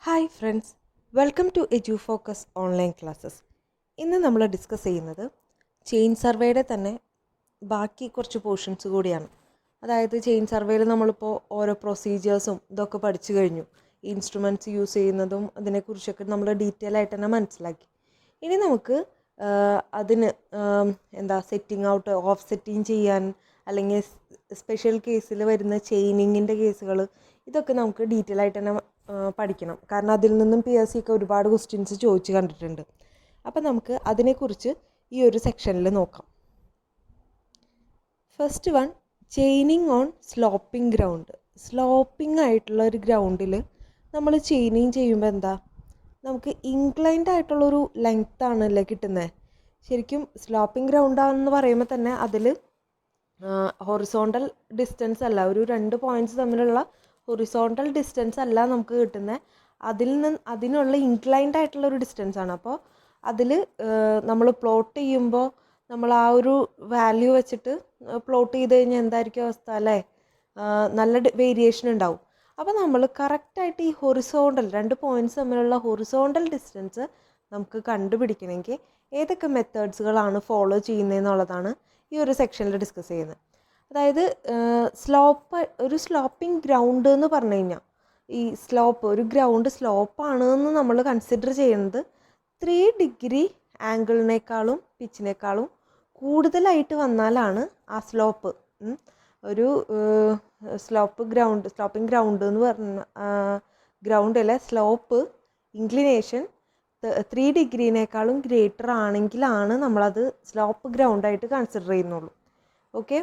Hi friends, welcome to Edufocus online classes. ഇന്ന് നമ്മൾ discuss ചെയ്യുന്നത് ചെയിൻ സർവേയുടെ തന്നെ ബാക്കി കുറച്ച് പോർഷൻസ് കൂടിയാണ്. അതായത് ചെയിൻ സർവേയിൽ നമ്മളിപ്പോൾ ഓരോ പ്രൊസീജിയേഴ്സും ഇതൊക്കെ പഠിച്ചു കഴിഞ്ഞു. ഇൻസ്ട്രുമെൻറ്റ്സ് യൂസ് ചെയ്യുന്നതും അതിനെക്കുറിച്ചൊക്കെ നമ്മൾ ഡീറ്റെയിൽ ആയിട്ട് തന്നെ മനസ്സിലാക്കി. ഇനി നമുക്ക് അതിന് സെറ്റിംഗ് ഔട്ട്, ഓഫ് സെറ്റിംഗ് ചെയ്യാൻ, അല്ലെങ്കിൽ സ്പെഷ്യൽ കേസിൽ വരുന്ന ചെയിനിങ്ങിൻ്റെ കേസുകൾ, ഇതൊക്കെ നമുക്ക് ഡീറ്റെയിൽ ആയിട്ട് തന്നെ പഠിക്കണം. കാരണം അതിൽ നിന്നും PSC ഒക്കെ ഒരുപാട് ക്വസ്റ്റ്യൻസ് ചോദിച്ച് കണ്ടിട്ടുണ്ട്. അപ്പം നമുക്ക് അതിനെക്കുറിച്ച് ഈ ഒരു സെക്ഷനിൽ നോക്കാം. First one, chaining on sloping ground. Sloping ആയിട്ടുള്ള ഒരു ഗ്രൗണ്ടിൽ നമ്മൾ ചെയിനിങ് ചെയ്യുമ്പോൾ നമുക്ക് ഇൻക്ലൈൻഡ് ആയിട്ടുള്ളൊരു ലെങ്ത് ആണല്ലേ കിട്ടുന്നത്. ശരിക്കും സ്ലോപ്പിംഗ് ഗ്രൗണ്ടാണെന്ന് പറയുമ്പോൾ തന്നെ അതിൽ ഹൊറിസോണ്ടൽ ഡിസ്റ്റൻസ് അല്ല, ഒരു 2 പോയിൻറ്റ്സ് തമ്മിലുള്ള ഹൊറിസോണ്ടൽ ഡിസ്റ്റൻസ് അല്ല നമുക്ക് കിട്ടുന്നത്, അതിനുള്ള ഇൻക്ലൈൻഡ് ആയിട്ടുള്ള ഒരു ഡിസ്റ്റൻസ് ആണ്. അപ്പോൾ അതിൽ നമ്മൾ പ്ലോട്ട് ചെയ്യുമ്പോൾ നമ്മൾ ആ ഒരു വാല്യൂ വെച്ചിട്ട് പ്ലോട്ട് ചെയ്ത് കഴിഞ്ഞാൽ എന്തായിരിക്കും അവസ്ഥ അല്ലേ? നല്ല വേരിയേഷൻ ഉണ്ടാവും. അപ്പോൾ നമ്മൾ കറക്റ്റായിട്ട് ഈ ഹൊറിസോണ്ടൽ 2 പോയിൻറ്റ്സ് തമ്മിലുള്ള ഹൊറിസോണ്ടൽ ഡിസ്റ്റൻസ് നമുക്ക് കണ്ടുപിടിക്കണമെങ്കിൽ ഏതൊക്കെ മെത്തേഡ്സുകളാണ് ഫോളോ ചെയ്യുന്നതെന്നുള്ളതാണ് ഈ ഒരു സെക്ഷനിൽ ഡിസ്കസ് ചെയ്യുന്നത്. അതായത് ഒരു സ്ലോപ്പിംഗ് ഗ്രൗണ്ട് എന്ന് പറഞ്ഞു കഴിഞ്ഞാൽ, ഈ ഒരു ഗ്രൗണ്ട് സ്ലോപ്പാണ് എന്ന് നമ്മൾ കൺസിഡർ ചെയ്യുന്നത് 3 ഡിഗ്രി ആംഗിളിനേക്കാളും പിച്ചിനേക്കാളും കൂടുതലായിട്ട് വന്നാലാണ് ആ സ്ലോപ്പ് ഒരു സ്ലോപ്പിംഗ് ഗ്രൗണ്ട് എന്ന് പറഞ്ഞ ഗ്രൗണ്ടിലെ സ്ലോപ്പ് ഇൻക്ലിനേഷൻ 3 ഡിഗ്രിനേക്കാളും ഗ്രേറ്റർ ആണെങ്കിലാണ് നമ്മളത് സ്ലോപ്പ് ഗ്രൗണ്ടായിട്ട് കൺസിഡർ ചെയ്യുന്നുള്ളൂ. ഓക്കെ,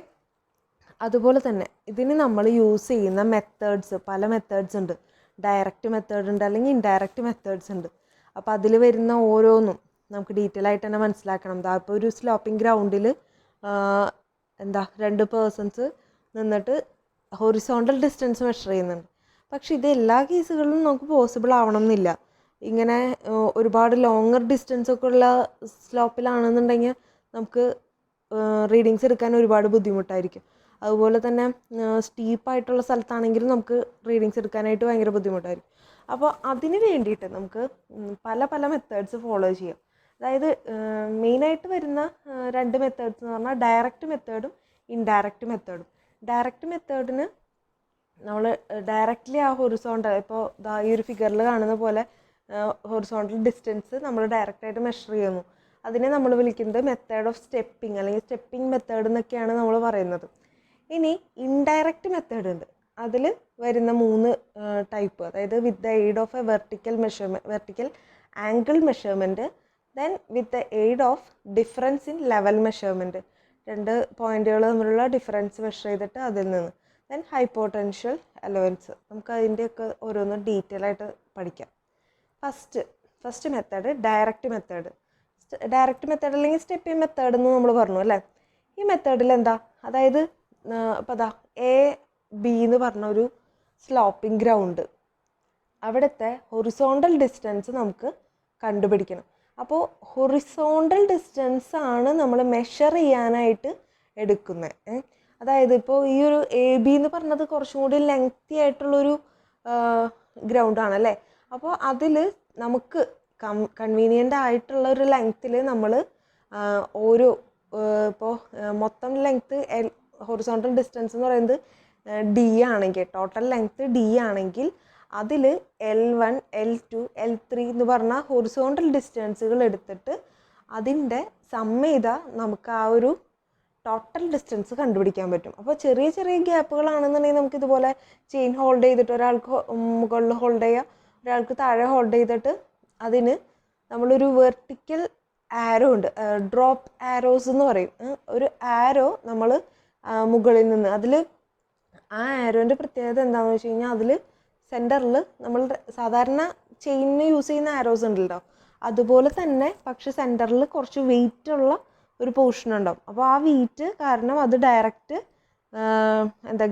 അതുപോലെ തന്നെ ഇതിന് നമ്മൾ യൂസ് ചെയ്യുന്ന മെത്തേഡ്സ്, പല മെത്തേഡ്സ് ഉണ്ട്. ഡയറക്റ്റ് മെത്തേഡ് ഉണ്ട്, അല്ലെങ്കിൽ ഇൻഡയറക്റ്റ് മെത്തേഡ്സ് ഉണ്ട്. അപ്പോൾ അതിൽ വരുന്ന ഓരോന്നും നമുക്ക് ഡീറ്റെയിൽ ആയിട്ട് തന്നെ മനസ്സിലാക്കണം. ഇപ്പോൾ ഒരു സ്ലോപ്പിംഗ് ഗ്രൗണ്ടിൽ 2 പേഴ്സൺസ് നിന്നിട്ട് ഹൊറിസോണ്ടൽ ഡിസ്റ്റൻസ് മെഷർ ചെയ്യുന്നുണ്ട്. പക്ഷേ ഇത് എല്ലാ കേസുകളിലും നമുക്ക് പോസിബിൾ ആവണം എന്നില്ല. ഇങ്ങനെ ഒരുപാട് ലോങ്ങർ ഡിസ്റ്റൻസ് ഒക്കെ ഉള്ള സ്ലോപ്പിലാണെന്നുണ്ടെങ്കിൽ നമുക്ക് റീഡിങ്സ് എടുക്കാൻ ഒരുപാട് ബുദ്ധിമുട്ടായിരിക്കും. അതുപോലെ തന്നെ സ്റ്റീപ്പായിട്ടുള്ള സ്ഥലത്താണെങ്കിലും നമുക്ക് റീഡിങ്സ് എടുക്കാനായിട്ട് ഭയങ്കര ബുദ്ധിമുട്ടായിരിക്കും. അപ്പോൾ അതിന് വേണ്ടിയിട്ട് നമുക്ക് പല മെത്തേഡ്സ് ഫോളോ ചെയ്യാം. അതായത് മെയിനായിട്ട് വരുന്ന 2 മെത്തേഡ്സ് എന്ന് പറഞ്ഞാൽ ഡയറക്റ്റ് മെത്തേഡും ഇൻഡയറക്റ്റ് മെത്തേഡും. ഡയറക്റ്റ് മെത്തേഡിന് നമ്മൾ ഡയറക്റ്റ്ലി ആ ഹൊറിസോണ്ടൽ, ഇപ്പോൾ ഈ ഒരു ഫിഗറിൽ കാണുന്ന പോലെ ഹൊറിസോണ്ടൽ ഡിസ്റ്റൻസ് നമ്മൾ ഡയറക്റ്റായിട്ട് മെഷർ ചെയ്യുന്നു. അതിനെ നമ്മൾ വിളിക്കുന്നത് മെത്തേഡ് ഓഫ് സ്റ്റെപ്പിംഗ്, അല്ലെങ്കിൽ സ്റ്റെപ്പിംഗ് മെത്തേഡ് എന്നൊക്കെയാണ് നമ്മൾ പറയുന്നത്. ഇനി ഇൻഡയറക്റ്റ് മെത്തേഡ് ഉണ്ട്. അതിൽ വരുന്ന 3 ടൈപ്പ്, അതായത് with the aid of A vertical angle measurement, then with the aid of difference in level measurement, 2 പോയിൻറ്റുകൾ തമ്മിലുള്ള ഡിഫറൻസ് മെഷർ ചെയ്തിട്ട് അതിൽ നിന്ന്, ദെൻ ഹൈപ്പോട്ടൻഷ്യൽ അലവൻസ്. നമുക്ക് അതിൻ്റെയൊക്കെ ഓരോന്ന് ഡീറ്റെയിൽ ആയിട്ട് പഠിക്കാം. First method direct method. Direct method അല്ലെങ്കിൽ സ്റ്റെപ്പിംഗ് മെത്തേഡ് എന്ന് നമ്മൾ പറഞ്ഞു അല്ലേ. ഈ മെത്തേഡിൽ അതായത് ഇപ്പോൾ AB എന്ന് പറഞ്ഞ ഒരു സ്ലോപ്പിംഗ് ഗ്രൗണ്ട്, അവിടുത്തെ ഹൊറിസോണ്ടൽ ഡിസ്റ്റൻസ് നമുക്ക് കണ്ടുപിടിക്കണം. അപ്പോൾ ഹൊറിസോണ്ടൽ ഡിസ്റ്റൻസ് ആണ് നമ്മൾ മെഷർ ചെയ്യാനായിട്ട് എടുക്കുന്നത്. അതായത് ഇപ്പോൾ ഈ ഒരു AB എന്ന് പറഞ്ഞത് കുറച്ചും കൂടി ലെങ്തി ആയിട്ടുള്ളൊരു ഗ്രൗണ്ടാണ് അല്ലേ. അപ്പോൾ അതിൽ നമുക്ക് കൺവീനിയൻ്റ് ആയിട്ടുള്ള ഒരു ലെങ്ത്തിൽ നമ്മൾ ഓരോ ഇപ്പോൾ മൊത്തം ലെങ്ത്ത് ഹൊറിസോണ്ടൽ ഡിസ്റ്റൻസ് എന്ന് പറയുന്നത് D ആണെങ്കിൽ, ടോട്ടൽ ലെങ്ത്ത് D ആണെങ്കിൽ അതിൽ L1, L2, L3 എന്ന് പറഞ്ഞ ഹൊറിസോണ്ടൽ ഡിസ്റ്റൻസുകൾ എടുത്തിട്ട് അതിൻ്റെ സമ്മ് ചെയ്താൽ നമുക്ക് ആ ഒരു ടോട്ടൽ ഡിസ്റ്റൻസ് കണ്ടുപിടിക്കാൻ പറ്റും. അപ്പോൾ ചെറിയ ചെറിയ ഗ്യാപ്പുകളാണെന്നുണ്ടെങ്കിൽ നമുക്ക് ഇതുപോലെ ചെയിൻ ഹോൾഡ് ചെയ്തിട്ട് ഒരാൾക്ക് മുകളിൽ ഹോൾഡ് ചെയ്യുക, ഒരാൾക്ക് താഴെ ഹോൾഡ് ചെയ്തിട്ട് അതിന് നമ്മളൊരു വെർട്ടിക്കൽ ആരോ ഉണ്ട്, ഡ്രോപ്പ് ആരോസ് എന്ന് പറയും. ഒരു ആരോ നമ്മൾ മുകളിൽ നിന്ന്, അതിൽ ആ ആരോൻ്റെ പ്രത്യേകത എന്താണെന്ന് വെച്ച് കഴിഞ്ഞാൽ അതിൽ സെൻറ്ററിൽ നമ്മൾ സാധാരണ ചെയിനിന് യൂസ് ചെയ്യുന്ന ആരോസ് ഉണ്ടല്ലോ, അതുപോലെ തന്നെ പക്ഷെ സെൻറ്ററിൽ കുറച്ച് വെയിറ്റ് ഉള്ള ഒരു പോർഷൻ ഉണ്ടാവും. അപ്പോൾ ആ വെയിറ്റ് കാരണം അത് ഡയറക്റ്റ്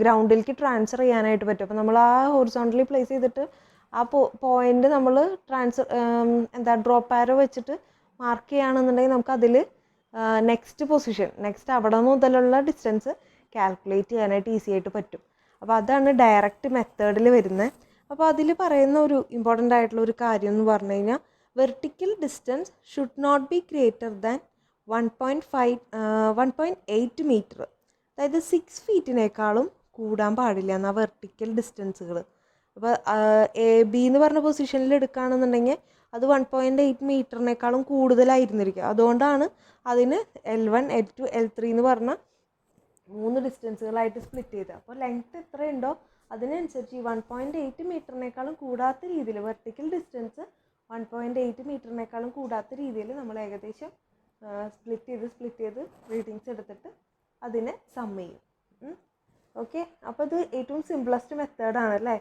ഗ്രൗണ്ടിലേക്ക് ട്രാൻസ്ഫർ ചെയ്യാനായിട്ട് പറ്റും. അപ്പോൾ നമ്മൾ ആ ഹൊറിസോണ്ടലി പ്ലേസ് ചെയ്തിട്ട് ആ പോയിന്റ് നമ്മൾ ഡ്രോപ്പ് ആരോ വെച്ചിട്ട് മാർക്ക് ചെയ്യുകയാണെന്നുണ്ടെങ്കിൽ നമുക്ക് അതിൽ നെക്സ്റ്റ് അവിടെ മുതലുള്ള ഡിസ്റ്റൻസ് കാൽക്കുലേറ്റ് ചെയ്യാനായിട്ട് ഈസി ആയിട്ട് പറ്റും. അപ്പോൾ അതാണ് ഡയറക്റ്റ് മെത്തേഡിൽ വരുന്നത്. അപ്പോൾ അതിൽ പറയുന്ന ഒരു ഇമ്പോർട്ടൻ്റ് ആയിട്ടുള്ള ഒരു കാര്യം എന്ന് പറഞ്ഞു കഴിഞ്ഞാൽ vertical distance should not be greater than 1.8 metre, അതായത് 6 ഫീറ്റിനേക്കാളും കൂടാൻ പാടില്ല എന്നാ വെർട്ടിക്കൽ ഡിസ്റ്റൻസുകൾ. അപ്പോൾ എ ബി എന്ന് പറഞ്ഞ പൊസിഷനിൽ എടുക്കുകയാണെന്നുണ്ടെങ്കിൽ അത് 1.8 മീറ്ററിനേക്കാളും കൂടുതലായിരുന്നിരിക്കും. അതുകൊണ്ടാണ് അതിന് L1 L2 L3 എന്ന് പറഞ്ഞ 3 ഡിസ്റ്റൻസുകളായിട്ട് സ്പ്ലിറ്റ് ചെയ്തത്. അപ്പോൾ ലെങ്ത് എത്രയുണ്ടോ അതിനനുസരിച്ച് ഈ 1.8 മീറ്ററിനേക്കാളും കൂടാത്ത രീതിയിൽ വെർട്ടിക്കൽ ഡിസ്റ്റൻസ് 1.8 മീറ്ററിനേക്കാളും കൂടാത്ത രീതിയിൽ നമ്മൾ ഏകദേശം സ്പ്ലിറ്റ് ചെയ്ത് റീഡിങ്സ് എടുത്തിട്ട് അതിനെ സം ചെയ്യും. ഓക്കെ, അപ്പോൾ ഇത് ഏറ്റവും സിംപ്ലസ്റ്റ് മെത്തേഡാണ് അല്ലേ.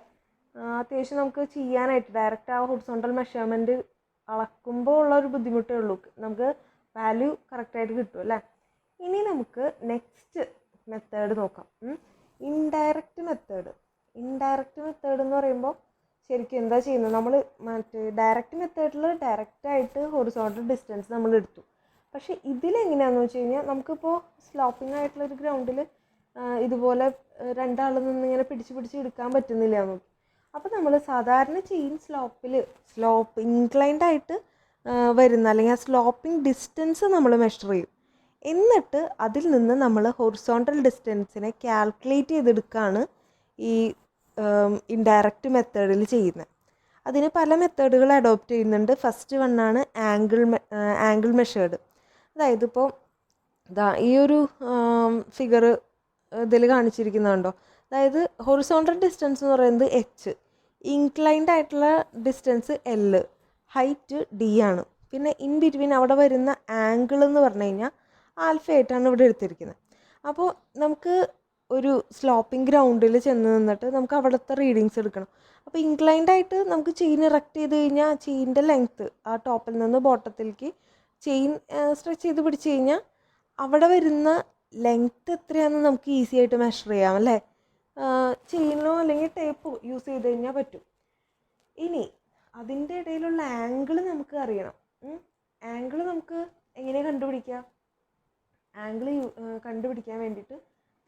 അത്യാവശ്യം നമുക്ക് ചെയ്യാനായിട്ട് ഡയറക്റ്റ് ആ ഹൊറിസോണ്ടൽ മെഷർമെൻറ്റ് അളക്കുമ്പോൾ ഉള്ള ഒരു ബുദ്ധിമുട്ടേ ഉള്ളൂ, നമുക്ക് വാല്യൂ കറക്റ്റായിട്ട് കിട്ടും അല്ലേ. ഇനി നമുക്ക് നെക്സ്റ്റ് മെത്തേഡ് നോക്കാം, ഇൻഡയറക്റ്റ് മെത്തേഡ്. ഇൻഡയറക്റ്റ് മെത്തേഡ് എന്ന് പറയുമ്പോൾ ശരിക്കും എന്താ ചെയ്യുന്നത്, നമ്മൾ മറ്റേ ഡയറക്റ്റ് മെത്തേഡിൽ ഡയറക്റ്റായിട്ട് ഹൊറിസോണ്ടൽ ഡിസ്റ്റൻസ് നമ്മൾ എടുത്തു. പക്ഷേ ഇതിലെങ്ങനെയാണെന്ന് വെച്ച് കഴിഞ്ഞാൽ നമുക്കിപ്പോൾ സ്ലോപ്പിംഗ് ആയിട്ടുള്ളൊരു ഗ്രൗണ്ടിൽ ഇതുപോലെ രണ്ടാൾ നിന്നിങ്ങനെ പിടിച്ച് എടുക്കാൻ പറ്റുന്നില്ല നമുക്ക്. അപ്പോൾ നമ്മൾ സാധാരണ ചെയിൻ സ്ലോപ്പ് ഇൻക്ലൈൻഡ് ആയിട്ട് വരുന്ന അല്ലെങ്കിൽ ആ സ്ലോപ്പിംഗ് ഡിസ്റ്റൻസ് നമ്മൾ മെഷർ ചെയ്യും. എന്നിട്ട് അതിൽ നിന്ന് നമ്മൾ ഹൊറിസോണ്ടൽ ഡിസ്റ്റൻസിനെ കാൽക്കുലേറ്റ് ചെയ്തെടുക്കുകയാണ് ഈ ഇൻഡയറക്റ്റ് മെത്തേഡിൽ ചെയ്യുന്നത്. അതിന് പല മെത്തേഡുകൾ അഡോപ്റ്റ് ചെയ്യുന്നുണ്ട്. ഫസ്റ്റ് വണ്ണാണ് ആംഗിൾ മെഷേർഡ്. അതായത് ഇപ്പോൾ ഈ ഒരു ഫിഗർ ഇതിൽ കാണിച്ചിരിക്കുന്നുണ്ടോ, അതായത് ഹൊറിസോണ്ടൽ ഡിസ്റ്റൻസ് എന്ന് പറയുന്നത് H, ഇൻക്ലൈൻഡ് ആയിട്ടുള്ള ഡിസ്റ്റൻസ് L, ഹൈറ്റ് D ആണ്. പിന്നെ ഇൻ ബിറ്റ്വീൻ അവിടെ വരുന്ന ആംഗിൾ എന്ന് പറഞ്ഞു കഴിഞ്ഞാൽ ആൽഫയായിട്ടാണ് ഇവിടെ എടുത്തിരിക്കുന്നത്. അപ്പോൾ നമുക്ക് ഒരു സ്ലോപ്പിംഗ് ഗ്രൗണ്ടിൽ ചെന്ന് നിന്നിട്ട് നമുക്ക് അവിടുത്തെ റീഡിങ്സ് എടുക്കണം. അപ്പോൾ ഇൻക്ലൈൻഡ് ആയിട്ട് നമുക്ക് ചെയിൻ ഇറക്റ്റ് ചെയ്ത് കഴിഞ്ഞാൽ ചെയിൻ്റെ ലെങ്ത്ത് ആ ടോപ്പിൽ നിന്ന് ബോട്ടത്തിലേക്ക് ചെയിൻ സ്ട്രെച്ച് ചെയ്ത് പിടിച്ച് കഴിഞ്ഞാൽ അവിടെ വരുന്ന ലെങ്ത്ത് എത്രയാണെന്ന് നമുക്ക് ഈസി ആയിട്ട് മെഷർ ചെയ്യാം അല്ലേ. ചെയിനോ അല്ലെങ്കിൽ ടേപ്പോ യൂസ് ചെയ്ത് കഴിഞ്ഞാൽ പറ്റും. ഇനി അതിൻ്റെ ഇടയിലുള്ള ആംഗിൾ നമുക്ക് അറിയണം. ആംഗിൾ നമുക്ക് എങ്ങനെ കണ്ടുപിടിക്കാം? ആംഗിൾ കണ്ടുപിടിക്കാൻ വേണ്ടിയിട്ട്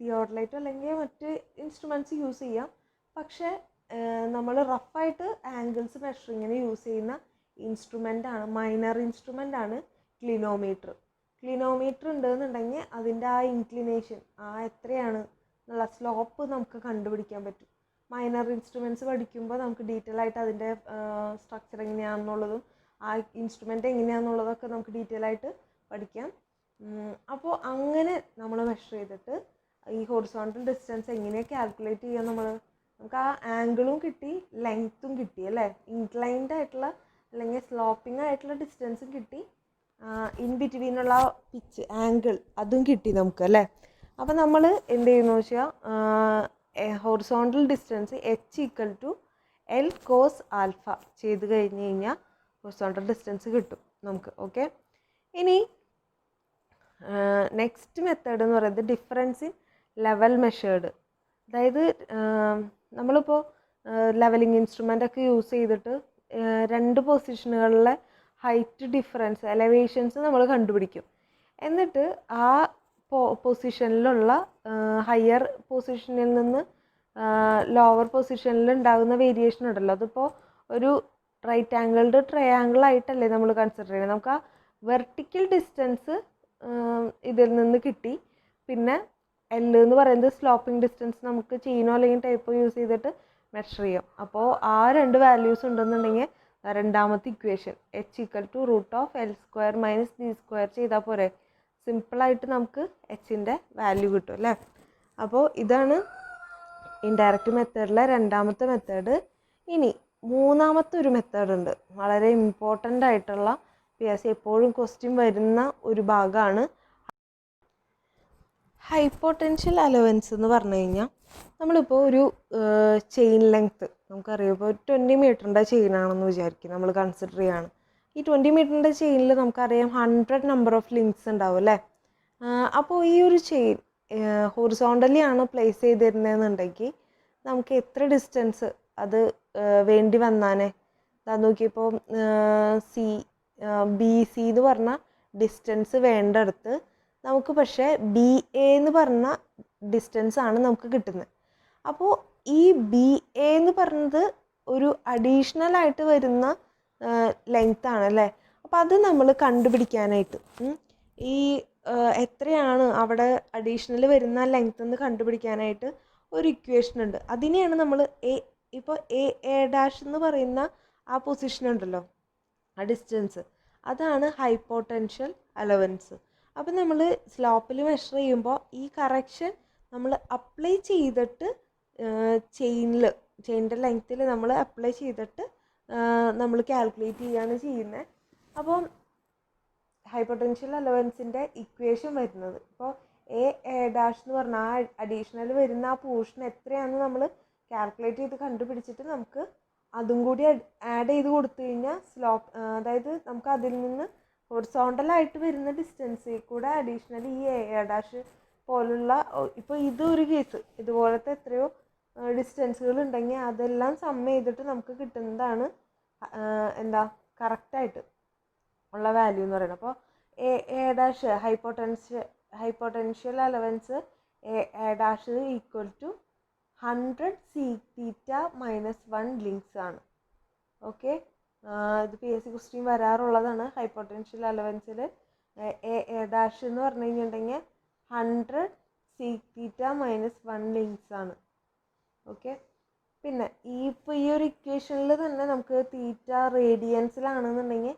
തിയോഡലൈറ്റോ അല്ലെങ്കിൽ മറ്റ് ഇൻസ്ട്രുമെൻറ്റ്സ് യൂസ് ചെയ്യാം. പക്ഷേ നമ്മൾ റഫായിട്ട് ആംഗിൾസ് മെഷറിങ്ങിന് യൂസ് ചെയ്യുന്ന ഇൻസ്ട്രുമെൻ്റാണ്, മൈനർ ഇൻസ്ട്രുമെൻ്റാണ് ക്ലിനോമീറ്റർ. ക്ലിനോമീറ്റർ ഉണ്ടെന്നുണ്ടെങ്കിൽ അതിൻ്റെ ആ ഇൻക്ലിനേഷൻ എത്രയാണ് എന്നുള്ള സ്ലോപ്പ് നമുക്ക് കണ്ടുപിടിക്കാൻ പറ്റും. മൈനർ ഇൻസ്ട്രുമെൻറ്റ്സ് പഠിക്കുമ്പോൾ നമുക്ക് ഡീറ്റെയിൽ ആയിട്ട് അതിൻ്റെ സ്ട്രക്ചർ എങ്ങനെയാണെന്നുള്ളതും ആ ഇൻസ്ട്രുമെൻ്റ് എങ്ങനെയാണെന്നുള്ളതൊക്കെ നമുക്ക് ഡീറ്റെയിൽ ആയിട്ട് പഠിക്കാം. അപ്പോൾ അങ്ങനെ നമ്മൾ മെഷർ ചെയ്തിട്ട് ഈ ഹൊറിസോണ്ടൽ ഡിസ്റ്റൻസ് എങ്ങനെയാണ് കാൽക്കുലേറ്റ് ചെയ്യുക നമുക്ക് ആ ആംഗിളും കിട്ടി ലെങ്ത്തും കിട്ടി അല്ലേ. ഇൻക്ലൈൻഡ് ആയിട്ടുള്ള അല്ലെങ്കിൽ സ്ലോപ്പിംഗ് ആയിട്ടുള്ള ഡിസ്റ്റൻസും കിട്ടി, ഇൻ ബിറ്റ്വീനുള്ള പിച്ച് ആംഗിൾ അതും കിട്ടി നമുക്ക് അല്ലേ. അപ്പോൾ നമ്മൾ എന്ത് ചെയ്യുന്നു വെച്ചാൽ horizontal distance H = L cos alpha ചെയ്ത് കഴിഞ്ഞ് കഴിഞ്ഞാൽ ഹൊറിസോണ്ടൽ ഡിസ്റ്റൻസ് കിട്ടും നമുക്ക്. ഓക്കെ, ഇനി നെക്സ്റ്റ് മെത്തേഡ് എന്ന് പറയുന്നത് ഡിഫറൻസ് ഇൻ ലെവൽ മെഷേർഡ്. അതായത് നമ്മളിപ്പോൾ ലെവലിംഗ് ഇൻസ്ട്രുമെൻ്റ് ഒക്കെ യൂസ് ചെയ്തിട്ട് രണ്ട് പൊസിഷനുകളിലെ ഹൈറ്റ് ഡിഫറൻസ് എലവേഷൻസ് നമ്മൾ കണ്ടുപിടിക്കും. എന്നിട്ട് ആ പൊസിഷനിലുള്ള ഹയർ പൊസിഷനിൽ നിന്ന് ലോവർ പൊസിഷനിൽ ഉണ്ടാകുന്ന വേരിയേഷൻ ഉണ്ടല്ലോ, അതിപ്പോൾ ഒരു റൈറ്റ് ആംഗിൾഡ് ട്രയാങ്കിൾ ആയിട്ടല്ലേ നമ്മൾ കൺസിഡർ ചെയ്യുന്നത്. നമുക്ക് ആ വെർട്ടിക്കൽ ഡിസ്റ്റൻസ് ഇതിൽ നിന്ന് കിട്ടി. പിന്നെ L എന്ന് പറയുന്നത് സ്ലോപ്പിംഗ് ഡിസ്റ്റൻസ് നമുക്ക് ചെയിനോ അല്ലെങ്കിൽ ടേപ്പോ യൂസ് ചെയ്തിട്ട് മെഷർ ചെയ്യാം. അപ്പോൾ ആ രണ്ട് വാല്യൂസ് ഉണ്ടെന്നുണ്ടെങ്കിൽ രണ്ടാമത്തെ ഇക്വേഷൻ H = √L² - D² ചെയ്താൽ പോരെ. സിമ്പിളായിട്ട് നമുക്ക് Hൻ്റെ വാല്യൂ കിട്ടും അല്ലേ. അപ്പോൾ ഇതാണ് ഇൻഡയറക്റ്റ് മെത്തേഡിലെ രണ്ടാമത്തെ മെത്തേഡ്. ഇനി മൂന്നാമത്തെ ഒരു മെത്തേഡ് ഉണ്ട്, വളരെ ഇമ്പോർട്ടൻ്റ് ആയിട്ടുള്ള PSC എപ്പോഴും ക്വസ്റ്റ്യൻ വരുന്ന ഒരു ഭാഗമാണ് ഹൈപ്പോട്ടൻഷ്യൽ അലവൻസ് എന്ന് പറഞ്ഞു കഴിഞ്ഞാൽ നമ്മളിപ്പോൾ ഒരു ചെയിൻ ലെങ്ത്ത് നമുക്കറിയാം. ഇപ്പോൾ 20 മീറ്ററിൻ്റെ ചെയിനാണെന്ന് വിചാരിക്കും നമ്മൾ കൺസിഡർ ചെയ്യുകയാണ്. ഈ 20 മീറ്ററിൻ്റെ ചെയിനിൽ നമുക്കറിയാം 100 നമ്പർ ഓഫ് ലിങ്ക്സ് ഉണ്ടാവും അല്ലേ. അപ്പോൾ ഈ ഒരു ചെയിൻ ഹൊറിസോണ്ടലി ആണ് പ്ലേസ് ചെയ്തിരുന്നതെന്നുണ്ടെങ്കിൽ നമുക്ക് എത്ര ഡിസ്റ്റൻസ് അത് വേണ്ടി വന്നാനേ. നോക്കിയപ്പോൾ BC എന്ന് പറഞ്ഞ ഡിസ്റ്റൻസ് വേണ്ടടുത്ത് നമുക്ക് പക്ഷേ BA എന്ന് പറഞ്ഞ ഡിസ്റ്റൻസ് ആണ് നമുക്ക് കിട്ടുന്നത്. അപ്പോൾ ഈ BA എന്ന് പറഞ്ഞത് ഒരു അഡീഷണൽ ആയിട്ട് വരുന്ന ലെങ്ത് ആണ് അല്ലേ. അപ്പോൾ അത് നമ്മൾ കണ്ടുപിടിക്കാനായിട്ട് ഈ എത്രയാണ് അവിടെ അഡീഷണൽ വരുന്ന ലെങ്ത് എന്ന് കണ്ടുപിടിക്കാനായിട്ട് ഒരു ഇക്വേഷൻ ഉണ്ട്. അതിനെയാണ് നമ്മൾ ഇപ്പോൾ എ ഡാഷ് എന്ന് പറയുന്ന ആ പൊസിഷൻ ഉണ്ടല്ലോ, ആ ഡിസ്റ്റൻസ്, അതാണ് ഹൈപ്പോട്ടൻഷ്യൽ അലവൻസ്. അപ്പം നമ്മൾ സ്ലോപ്പിൽ മെഷർ ചെയ്യുമ്പോൾ ഈ കറക്ഷൻ നമ്മൾ അപ്ലൈ ചെയ്തിട്ട് ചെയിനിൻ്റെ ലെങ്ത്തിൽ നമ്മൾ അപ്ലൈ ചെയ്തിട്ട് നമ്മൾ കാൽക്കുലേറ്റ് ചെയ്യുകയാണ് ചെയ്യുന്നത്. അപ്പം ഹൈപ്പോട്ടൻഷ്യൽ അലവൻസിൻ്റെ ഇക്വേഷൻ വരുന്നത് ഇപ്പോൾ എ ഡാഷ് എന്ന് പറഞ്ഞാൽ ആ അഡീഷണൽ വരുന്ന ആ പോർഷൻ എത്രയാണെന്ന് നമ്മൾ കാൽക്കുലേറ്റ് ചെയ്ത് കണ്ടുപിടിച്ചിട്ട് നമുക്ക് അതും കൂടി ആഡ് ചെയ്ത് കൊടുത്തു കഴിഞ്ഞാൽ സ്ലോപ്പ്, അതായത് നമുക്ക് അതിൽ നിന്ന് ഹൊറിസോണ്ടലായിട്ട് വരുന്ന ഡിസ്റ്റൻസിൽ കൂടെ അഡീഷണൽ ഈ എ ഡാഷ് പോലുള്ള, ഇപ്പോൾ ഇതൊരു കേസ് ഇതുപോലത്തെ എത്രയോ ഡിസ്റ്റൻസുകൾ ഉണ്ടെങ്കിൽ അതെല്ലാം സമ്മ് ചെയ്തിട്ട് നമുക്ക് കിട്ടുന്നതാണ് എന്താ കറക്റ്റായിട്ട് ഉള്ള വാല്യൂ എന്ന് പറയുന്നത്. അപ്പോൾ A dash hypotenusal allowance A dash equal to 100 sec theta minus 1 links ആണ്. ഓക്കെ, ഇത് PSC ക്വസ്റ്റ്യൻ വരാറുള്ളതാണ്. ഹൈപ്പോട്ടൻഷ്യൽ അലവൻസിൽ എ ഡാഷ് എന്ന് പറഞ്ഞു കഴിഞ്ഞിട്ടുണ്ടെങ്കിൽ 100 sec theta minus 1 ലിങ്ക്സ് ആണ്. ഓക്കെ, പിന്നെ ഇപ്പോൾ ഈ ഒരു ഇക്വേഷനിൽ തന്നെ നമുക്ക് തീറ്റ റേഡിയൻസിലാണെന്നുണ്ടെങ്കിൽ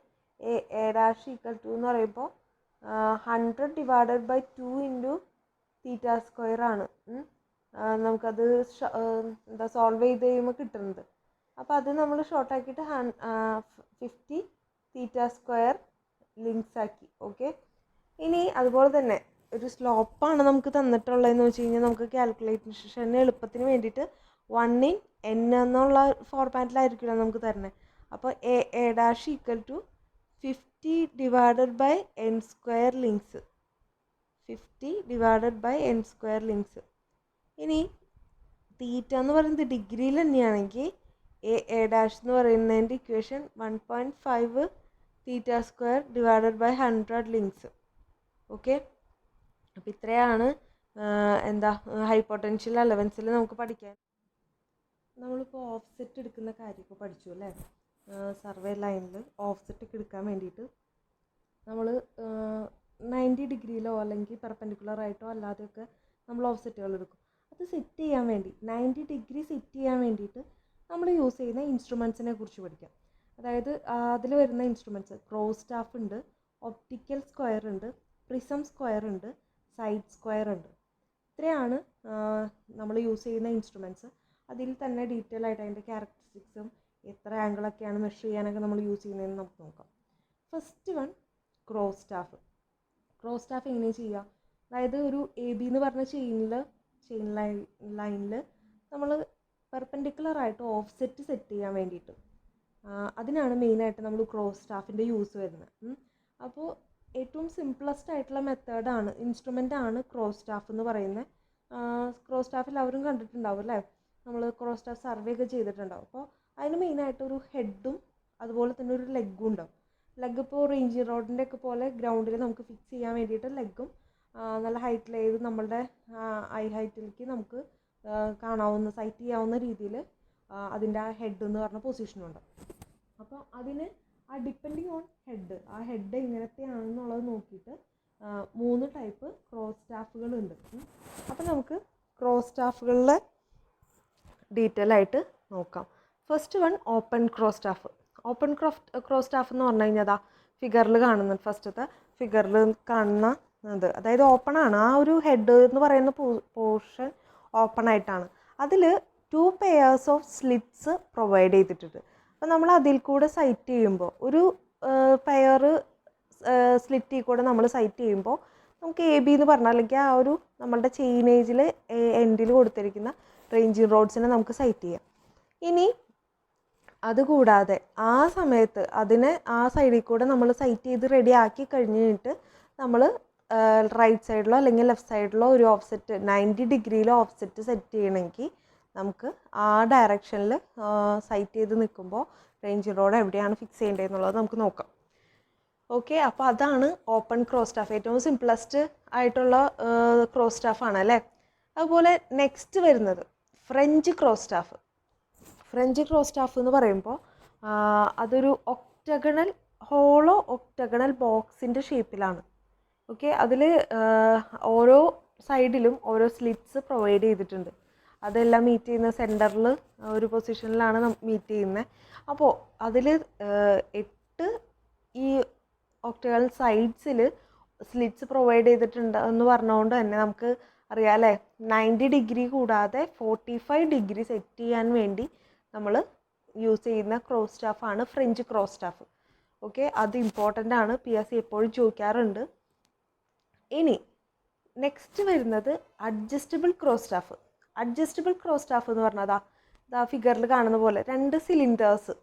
എ ഡാഷ് ഈക്വൽ ടു എന്ന് പറയുമ്പോൾ 100 divided by 2 into theta square ആണ് നമുക്കത് എന്താ സോൾവ് ചെയ്ത് കഴിയുമ്പോൾ കിട്ടുന്നത്. അപ്പോൾ അത് നമ്മൾ ഷോർട്ടാക്കിയിട്ട് 50 തീറ്റ സ്ക്വയർ ലിങ്ക്സ് ആക്കി. ഓക്കെ, ഇനി അതുപോലെ തന്നെ ഒരു സ്ലോപ്പാണ് നമുക്ക് തന്നിട്ടുള്ളതെന്ന് വെച്ച് കഴിഞ്ഞാൽ നമുക്ക് കാൽക്കുലേഷന് എളുപ്പത്തിന് വേണ്ടിയിട്ട് 1/n എന്നുള്ള ഫോർമാറ്റിലായിരിക്കില്ല നമുക്ക് തരണേ. അപ്പോൾ A dash equal to 50 divided by n square links, 50 divided by n square links. ഇനി തീറ്റ എന്ന് പറയുന്നത് ഡിഗ്രിയിൽ തന്നെയാണെങ്കിൽ എ ഡാഷ് എന്ന് പറയുന്നതിൻ്റെ equation 1.5 theta square divided by 100 links. Okay, അപ്പോൾ ഇത്രയാണ് എന്താ ഹൈപ്പോട്ടൻഷ്യൽ അലവൻസിൽ നമുക്ക് പഠിക്കാൻ. നമ്മളിപ്പോൾ ഓഫ്സെറ്റ് എടുക്കുന്ന കാര്യമൊക്കെ പഠിച്ചു അല്ലേ. സർവേ ലൈനിൽ ഓഫ്സെറ്റ് ഒക്കെ എടുക്കാൻ വേണ്ടിയിട്ട് നമ്മൾ 90 ഡിഗ്രിയിലോ അല്ലെങ്കിൽ പെർപെൻഡിക്കുലർ ആയിട്ടോ അല്ലാതെയൊക്കെ നമ്മൾ ഓഫ്സെറ്റുകൾ എടുക്കും. അത് സെറ്റ് ചെയ്യാൻ വേണ്ടി 90 ഡിഗ്രി സെറ്റ് ചെയ്യാൻ വേണ്ടിയിട്ട് നമ്മൾ യൂസ് ചെയ്യുന്ന ഇൻസ്ട്രുമെൻസിനെ കുറിച്ച് പഠിക്കാം. അതായത് അതിൽ വരുന്ന ഇൻസ്ട്രുമെൻറ്റ്സ് ക്രോസ് സ്റ്റാഫ് ഉണ്ട്, ഒപ്റ്റിക്കൽ സ്ക്വയർ ഉണ്ട്, പ്രിസം സ്ക്വയർ ഉണ്ട്, സൈഡ് സ്ക്വയർ ഉണ്ട്. ഇത്രയാണ് നമ്മൾ യൂസ് ചെയ്യുന്ന ഇൻസ്ട്രുമെൻറ്റ്സ്. അതിൽ തന്നെ ഡീറ്റെയിൽ ആയിട്ട് അതിൻ്റെ ക്യാരക്ടറിസ്റ്റിക്സും എത്ര ആംഗിളൊക്കെയാണ് മെഷർ ചെയ്യാനൊക്കെ നമ്മൾ യൂസ് ചെയ്യുന്നതെന്ന് നമുക്ക് നോക്കാം. First one cross staff. Cross staff എങ്ങനെ ചെയ്യുക? അതായത് ഒരു AB എന്ന് പറഞ്ഞ ചെയിൻ ലൈനിൽ നമ്മൾ പെർപെൻഡിക്കുലർ ആയിട്ട് ഓഫ്സെറ്റ് സെറ്റ് ചെയ്യാൻ വേണ്ടിയിട്ട് അതിനാണ് മെയിനായിട്ട് നമ്മൾ ക്രോസ് സ്റ്റാഫിൻ്റെ യൂസ് വരുന്നത്. അപ്പോൾ ഏറ്റവും സിംപ്ലസ്റ്റ് ആയിട്ടുള്ള മെത്തേഡാണ്, ഇൻസ്ട്രുമെൻ്റാണ് ക്രോസ് സ്റ്റാഫ് എന്ന് പറയുന്നത്. ക്രോസ് സ്റ്റാഫ് എല്ലാവരും കണ്ടിട്ടുണ്ടാവും അല്ലേ, നമ്മൾ ക്രോസ് സ്റ്റാഫ് സർവേ ഒക്കെ ചെയ്തിട്ടുണ്ടാവും. അപ്പോൾ അതിന് മെയിനായിട്ടൊരു ഹെഡും അതുപോലെ തന്നെ ഒരു ലെഗും ഉണ്ടാവും. ലെഗ് ഇപ്പോൾ റേഞ്ചിങ് റോഡിൻ്റെ ഒക്കെ പോലെ ഗ്രൗണ്ടിൽ നമുക്ക് ഫിക്സ് ചെയ്യാൻ വേണ്ടിയിട്ട് ലെഗും നല്ല ഹൈറ്റിൽ ഏത് നമ്മളുടെ ഐ ഹൈറ്റിലേക്ക് നമുക്ക് കാണാവുന്ന സൈറ്റ് ചെയ്യാവുന്ന രീതിയിൽ അതിൻ്റെ ആ ഹെഡ് എന്ന് പറഞ്ഞ പൊസിഷനുണ്ട്. അപ്പോൾ അതിന് ഡിപ്പെൻഡിങ് ഓൺ ഹെഡ്, ആ ഹെഡ് എങ്ങനത്തെയാണെന്നുള്ളത് നോക്കിയിട്ട് 3 ടൈപ്പ് ക്രോസ് സ്റ്റാഫുകളുണ്ട്. അപ്പോൾ നമുക്ക് ക്രോസ് സ്റ്റാഫുകളിലെ ഡീറ്റെയിൽ ആയിട്ട് നോക്കാം. First one open cross staff. Open cross staff എന്ന് പറഞ്ഞു കഴിഞ്ഞാൽ അതാ ഫിഗറിൽ കാണുന്നുണ്ട്, ഫസ്റ്റത്തെ ഫിഗറിൽ കാണുന്ന അത്, അതായത് ഓപ്പൺ ആണ്. ആ ഒരു ഹെഡ് എന്ന് പറയുന്ന പോർഷൻ ഓപ്പൺ ആയിട്ടാണ്. അതിൽ 2 pairs ഓഫ് സ്ലിറ്റ്സ് പ്രൊവൈഡ് ചെയ്തിട്ടുണ്ട്. അപ്പോൾ നമ്മൾ അതിൽ കൂടെ സൈറ്റ് ചെയ്യുമ്പോൾ ഒരു പെയർ സ്ലിറ്റിൽ കൂടെ നമ്മൾ സൈറ്റ് ചെയ്യുമ്പോൾ നമുക്ക് AB എന്ന് പറഞ്ഞാൽ അല്ലെങ്കിൽ ആ ഒരു നമ്മളുടെ ചെയിനേജിൽ എൻഡിൽ കൊടുത്തിരിക്കുന്ന റേഞ്ചിങ് റോഡ്സിനെ നമുക്ക് സൈറ്റ് ചെയ്യാം. ഇനി അതുകൂടാതെ ആ സമയത്ത് അതിനെ ആ സൈഡിൽ കൂടെ നമ്മൾ സൈറ്റ് ചെയ്ത് റെഡി ആക്കി കഴിഞ്ഞിട്ട് നമ്മൾ റൈറ്റ് സൈഡിലോ അല്ലെങ്കിൽ ലെഫ്റ്റ് സൈഡിലോ ഒരു ഓഫ്സെറ്റ് 90 ഡിഗ്രിയിലോ ഓഫ്സെറ്റ് സെറ്റ് ചെയ്യണമെങ്കിൽ നമുക്ക് ആ ഡയറക്ഷനിൽ സൈറ്റ് ചെയ്ത് നിൽക്കുമ്പോൾ റേഞ്ച് റോഡ് എവിടെയാണ് ഫിക്സ് ചെയ്യേണ്ടതെന്നുള്ളത് നമുക്ക് നോക്കാം. ഓക്കെ, അപ്പോൾ അതാണ് ഓപ്പൺ ക്രോസ് സ്റ്റാഫ്. ഏറ്റവും സിംപ്ലസ്റ്റ് ആയിട്ടുള്ള ക്രോസ് സ്റ്റാഫാണ് അല്ലേ. അതുപോലെ നെക്സ്റ്റ് വരുന്നത് French cross staff. French cross staff എന്ന് പറയുമ്പോൾ അതൊരു ഹോളോ ഒക്ടഗണൽ ബോക്സിൻ്റെ ഷേപ്പിലാണ്. ഓക്കെ, അതിൽ ഓരോ സൈഡിലും ഓരോ സ്ലിറ്റ്സ് പ്രൊവൈഡ് ചെയ്തിട്ടുണ്ട്. അതെല്ലാം മീറ്റ് ചെയ്യുന്ന സെൻറ്ററിൽ ഒരു പൊസിഷനിലാണ് മീറ്റ് ചെയ്യുന്നത്. അപ്പോൾ അതിൽ 8 ഈ ഒക്ടഗണൽ സൈഡ്സിൽ സ്ലിറ്റ്സ് പ്രൊവൈഡ് ചെയ്തിട്ടുണ്ട് എന്ന് പറഞ്ഞുകൊണ്ട് തന്നെ നമുക്ക് അറിയാം അല്ലേ, 90 ഡിഗ്രി കൂടാതെ 45 ഡിഗ്രി സെറ്റ് ചെയ്യാൻ വേണ്ടി നമ്മൾ യൂസ് ചെയ്യുന്ന ക്രോസ് സ്റ്റാഫാണ് ഫ്രഞ്ച് ക്രോസ് സ്റ്റാഫ്. ഓക്കെ, അത് ഇമ്പോർട്ടൻ്റ് ആണ്, PSC എപ്പോഴും ചോദിക്കാറുണ്ട്. ഇനി നെക്സ്റ്റ് വരുന്നത് adjustable cross staff. Adjustable cross staff എന്ന് പറഞ്ഞാൽ അതാ ഫിഗറിൽ കാണുന്ന പോലെ 2 സിലിണ്ടേഴ്സ്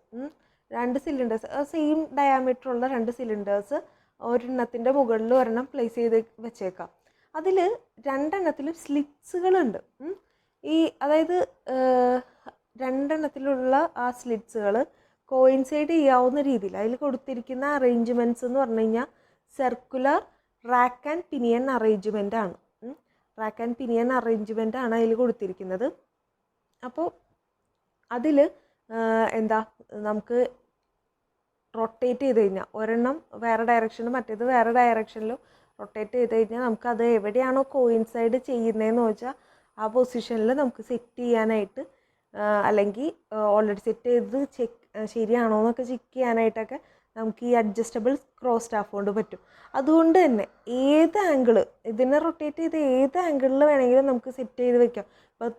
സെയിം ഡയാമീറ്റർ ഉള്ള 2 സിലിണ്ടേഴ്സ് ഒരെണ്ണത്തിൻ്റെ മുകളിൽ ഒരെണ്ണം പ്ലേസ് ചെയ്ത് വെച്ചേക്കാം. അതിൽ 2 എണ്ണത്തിലും സ്ലിറ്റ്സുകളുണ്ട്. അതായത് 2 എണ്ണത്തിലുള്ള ആ സ്ലിറ്റ്സുകൾ കോയിൻസൈഡ് ചെയ്യാവുന്ന രീതിയിൽ അതിൽ കൊടുത്തിരിക്കുന്ന അറേഞ്ച്മെൻറ്റ്സ് എന്ന് പറഞ്ഞു കഴിഞ്ഞാൽ circular rack and pinion arrangement ആണ്. റാക്ക് ആൻഡ് പിനിയൻ അറേഞ്ച്മെൻ്റ് ആണ് അതിൽ കൊടുത്തിരിക്കുന്നത്. അപ്പോൾ അതിൽ നമുക്ക് റൊട്ടേറ്റ് ചെയ്ത് കഴിഞ്ഞാൽ ഒരെണ്ണം വേറെ ഡയറക്ഷനിലും മറ്റേത് വേറെ ഡയറക്ഷനിലും റൊട്ടേറ്റ് ചെയ്ത് കഴിഞ്ഞാൽ നമുക്കത് എവിടെയാണോ കോയിൻസൈഡ് ചെയ്യുന്നതെന്ന് വെച്ചാൽ ആ പൊസിഷനിൽ നമുക്ക് സെറ്റ് ചെയ്യാനായിട്ട് അല്ലെങ്കിൽ ഓൾറെഡി സെറ്റ് ചെയ്ത് ശരിയാണോ എന്നൊക്കെ ചെക്ക് ചെയ്യാനായിട്ടൊക്കെ നമുക്ക് ഈ അഡ്ജസ്റ്റബിൾ ക്രോസ് സ്റ്റാഫ് കൊണ്ട് പറ്റും. അതുകൊണ്ട് തന്നെ ഏത് ആംഗിള് ഇതിനെ റൊട്ടേറ്റ് ചെയ്ത് ഏത് ആംഗിളിൽ വേണമെങ്കിലും നമുക്ക് സെറ്റ് ചെയ്ത് വെക്കാം. ഇപ്പോൾ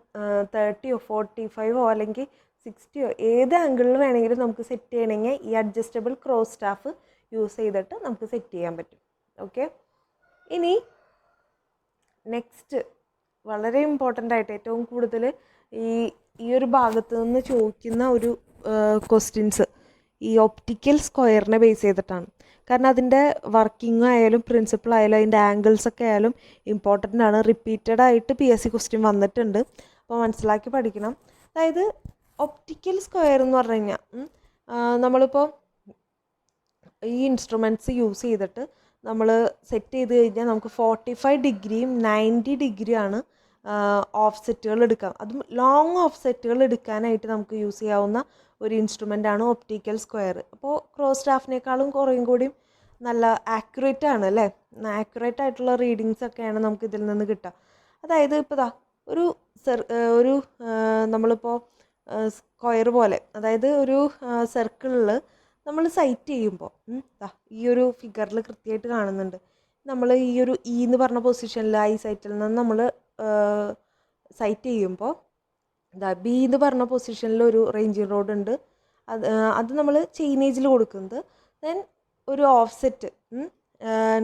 30 45 അല്ലെങ്കിൽ 60 ഏത് ആംഗിളിൽ വേണമെങ്കിലും നമുക്ക് സെറ്റ് ചെയ്യണമെങ്കിൽ ഈ അഡ്ജസ്റ്റബിൾ ക്രോസ് സ്റ്റാഫ് യൂസ് ചെയ്തിട്ട് നമുക്ക് സെറ്റ് ചെയ്യാൻ പറ്റും. ഓക്കെ, ഇനി നെക്സ്റ്റ് വളരെ ഇമ്പോർട്ടൻ്റ് ആയിട്ട് ഏറ്റവും കൂടുതൽ ഈ ഒരു ഭാഗത്ത് നിന്ന് ചോദിക്കുന്ന ഒരു ക്വസ്റ്റ്യൻസ് ഈ ഒപ്റ്റിക്കൽ സ്ക്വയറിനെ ബേസ് ചെയ്തിട്ടാണ്. കാരണം അതിൻ്റെ വർക്കിംഗ് ആയാലും പ്രിൻസിപ്പിൾ ആയാലും അതിൻ്റെ ആംഗിൾസ് ഒക്കെ ആയാലും ഇമ്പോർട്ടൻ്റ് ആണ്. റിപ്പീറ്റഡ് ആയിട്ട് PSC ക്വസ്റ്റ്യൻ വന്നിട്ടുണ്ട്, അപ്പോൾ മനസ്സിലാക്കി പഠിക്കണം. അതായത് ഒപ്റ്റിക്കൽ സ്ക്വയർ എന്ന് പറഞ്ഞു കഴിഞ്ഞാൽ നമ്മളിപ്പോൾ ഈ ഇൻസ്ട്രുമെൻറ്റ്സ് യൂസ് ചെയ്തിട്ട് നമ്മൾ സെറ്റ് ചെയ്ത് കഴിഞ്ഞാൽ നമുക്ക് 45 ഡിഗ്രിയും 90 ഡിഗ്രിയാണ് ഓഫ് സെറ്റുകൾ എടുക്കാം. അതും ലോങ് ഓഫ് സെറ്റുകൾ എടുക്കാനായിട്ട് നമുക്ക് യൂസ് ചെയ്യാവുന്ന ഒരു ഇൻസ്ട്രുമെൻ്റ് ആണ് ഒപ്റ്റിക്കൽ സ്ക്വയർ. അപ്പോൾ ക്രോസ് സ്റ്റാഫിനേക്കാളും കുറേയും കൂടിയും നല്ല ആക്യുറേറ്റ് ആണ് അല്ലേ, ആക്യുറേറ്റ് ആയിട്ടുള്ള റീഡിങ്സ് ഒക്കെയാണ് നമുക്ക് ഇതിൽ നിന്ന് കിട്ടുക. അതായത് ഇപ്പോൾ ഒരു നമ്മളിപ്പോൾ സ്ക്വയർ പോലെ, അതായത് ഒരു സർക്കിളിൽ നമ്മൾ സൈറ്റ് ചെയ്യുമ്പോൾ ഈ ഒരു ഫിഗറിൽ കൃത്യമായിട്ട് കാണുന്നുണ്ട്. നമ്മൾ ഈ ഒരു എന്ന് പറഞ്ഞ പൊസിഷനിൽ ഐ സൈറ്റിൽ നിന്ന് നമ്മൾ സൈറ്റ് ചെയ്യുമ്പോൾ B എന്ന് പറഞ്ഞ പൊസിഷനിൽ ഒരു റേഞ്ചിങ് റോഡ് ഉണ്ട്. അത് നമ്മൾ ചെയിനേജിൽ കൊടുക്കുന്നത്. ദെൻ ഒരു ഓഫ് സെറ്റ്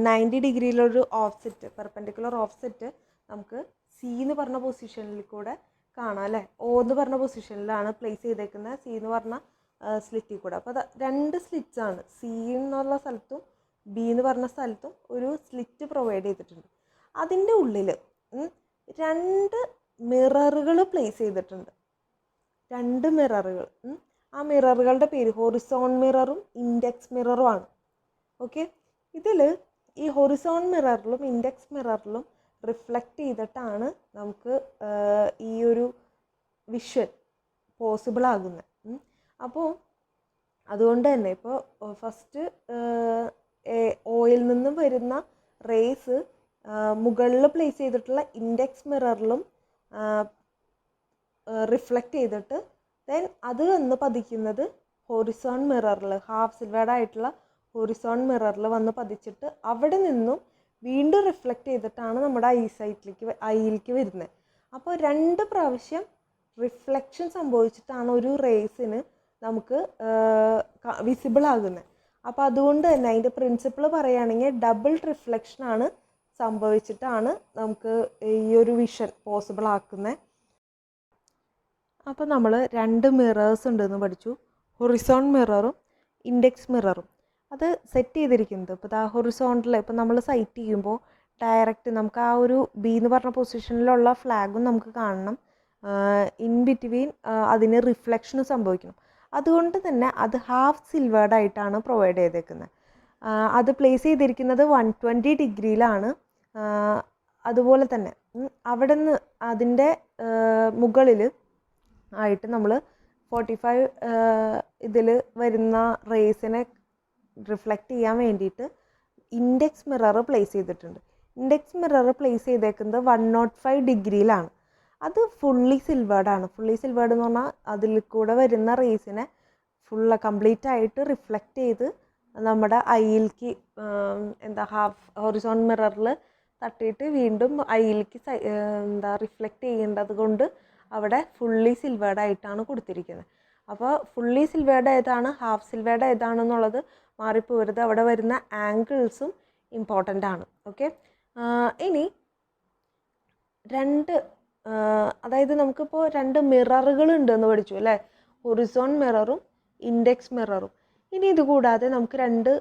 90 ഡിഗ്രിയിലൊരു offset, perpendicular offset നമുക്ക് C എന്ന് പറഞ്ഞ പൊസിഷനിൽ കൂടെ കാണാം അല്ലേ. O എന്ന് പറഞ്ഞ പൊസിഷനിലാണ് പ്ലേസ് ചെയ്തേക്കുന്നത്, C എന്ന് പറഞ്ഞ സ്ലിറ്റിൽ കൂടെ. അപ്പോൾ 2 സ്ലിറ്റ്സ് ആണ്, C എന്നുള്ള സ്ഥലത്തും B എന്ന് പറഞ്ഞ സ്ഥലത്തും ഒരു സ്ലിറ്റ് പ്രൊവൈഡ് ചെയ്തിട്ടുണ്ട്. അതിൻ്റെ ഉള്ളിൽ 2 മിററുകൾ പ്ലേസ് ചെയ്തിട്ടുണ്ട്. 2 മിററുകൾ. ആ മിററുകളുടെ പേര് ഹൊറിസോൺ മിററും ഇൻഡെക്സ് മിററും ആണ്. ഓക്കെ, ഇതിൽ ഈ ഹൊറിസോൺ മിററിലും ഇൻഡെക്സ് മിററിലും റിഫ്ലക്റ്റ് ചെയ്തിട്ടാണ് നമുക്ക് ഈ ഒരു വിഷ്വൽ പോസിബിൾ ആകുന്നത്. അപ്പോൾ അതുകൊണ്ട് തന്നെ ഇപ്പോൾ ഫസ്റ്റ് ഓയിൽ നിന്നും വരുന്ന റേസ് മുകളിൽ പ്ലേസ് ചെയ്തിട്ടുള്ള ഇൻഡെക്സ് മിററിലും റിഫ്ലക്റ്റ് ചെയ്തിട്ട് ദെൻ അത് വന്ന് പതിക്കുന്നത് ഹൊറിസോൺ മിററിൽ, ഹാഫ് സിൽവേർഡ് ആയിട്ടുള്ള ഹൊറിസോൺ മിററിൽ വന്ന് പതിച്ചിട്ട് അവിടെ നിന്നും വീണ്ടും റിഫ്ലക്റ്റ് ചെയ്തിട്ടാണ് നമ്മുടെ ഐയിലേക്ക് വരുന്നത്. അപ്പോൾ 2 പ്രാവശ്യം റിഫ്ലക്ഷൻ സംഭവിച്ചിട്ടാണ് ഒരു റേസിന് നമുക്ക് വിസിബിൾ ആകുന്നത്. അപ്പോൾ അതുകൊണ്ട് തന്നെ അതിൻ്റെ പ്രിൻസിപ്പിൾ പറയുകയാണെങ്കിൽ ഡബിൾ റിഫ്ലക്ഷനാണ് സംഭവിച്ചിട്ടാണ് നമുക്ക് ഈ ഒരു വിഷൻ പോസിബിൾ ആക്കുന്നത്. അപ്പോൾ നമ്മൾ 2 മിറേഴ്സ് ഉണ്ടെന്ന് പഠിച്ചു, ഹൊറിസോൺ മിററും ഇൻഡെക്സ് മിററും. അത് സെറ്റ് ചെയ്തിരിക്കുന്നത് ഇപ്പോൾ ഹൊറിസോണ്ടൽ ഇപ്പോൾ നമ്മൾ സൈറ്റ് ചെയ്യുമ്പോൾ ഡയറക്റ്റ് നമുക്ക് ആ ഒരു B എന്ന് പറഞ്ഞ പൊസിഷനിലുള്ള ഫ്ലാഗും നമുക്ക് കാണണം, ഇൻ ബിറ്റ്വീൻ അതിന് റിഫ്ലക്ഷനും സംഭവിക്കണം. അതുകൊണ്ട് തന്നെ അത് ഹാഫ് സിൽവേർഡ് ആയിട്ടാണ് പ്രൊവൈഡ് ചെയ്തേക്കുന്നത്. അത് പ്ലേസ് ചെയ്തിരിക്കുന്നത് 120 ഡിഗ്രിയിലാണ്. അതുപോലെ തന്നെ അവിടെ നിന്ന് അതിൻ്റെ മുകളിൽ ആയിട്ട് നമ്മൾ 45 ഇതിൽ വരുന്ന റേസിനെ റിഫ്ലക്റ്റ് ചെയ്യാൻ വേണ്ടിയിട്ട് ഇൻഡെക്സ് മിറർ പ്ലേസ് ചെയ്തിട്ടുണ്ട്. ഇൻഡെക്സ് മിറർ പ്ലേസ് ചെയ്തേക്കുന്നത് 105 ഡിഗ്രിയിലാണ്. അത് ഫുള്ളി സിൽവേർഡാണ്. ഫുള്ളി സിൽവേർഡ് എന്ന് പറഞ്ഞാൽ അതിൽ കൂടെ വരുന്ന റേസിനെ കംപ്ലീറ്റ് ആയിട്ട് റിഫ്ലക്റ്റ് ചെയ്ത് നമ്മുടെ ഐയിലേക്ക് ഹാഫ് ഹൊറിസോൺ മിററിൽ തട്ടിയിട്ട് വീണ്ടും ഐയിലേക്ക് റിഫ്ലക്റ്റ് ചെയ്യേണ്ടത് കൊണ്ട് അവിടെ ഫുള്ളി സിൽവേർഡ് ആയിട്ടാണ് കൊടുത്തിരിക്കുന്നത്. അപ്പോൾ ഫുള്ളി സിൽവേർഡ് ഏതാണ്, ഹാഫ് സിൽവേർഡ് ഏതാണെന്നുള്ളത് മാറിപ്പോരുത്. അവിടെ വരുന്ന ആംഗിൾസും ഇമ്പോർട്ടൻ്റ് ആണ്. ഓക്കെ, ഇനി അതായത് നമുക്കിപ്പോൾ 2 മിററുകൾ ഉണ്ടെന്ന് പഠിച്ചു അല്ലേ, ഹൊറിസോൺ മിററും ഇൻഡെക്സ് മിററും. ഇനി ഇതുകൂടാതെ നമുക്ക് 2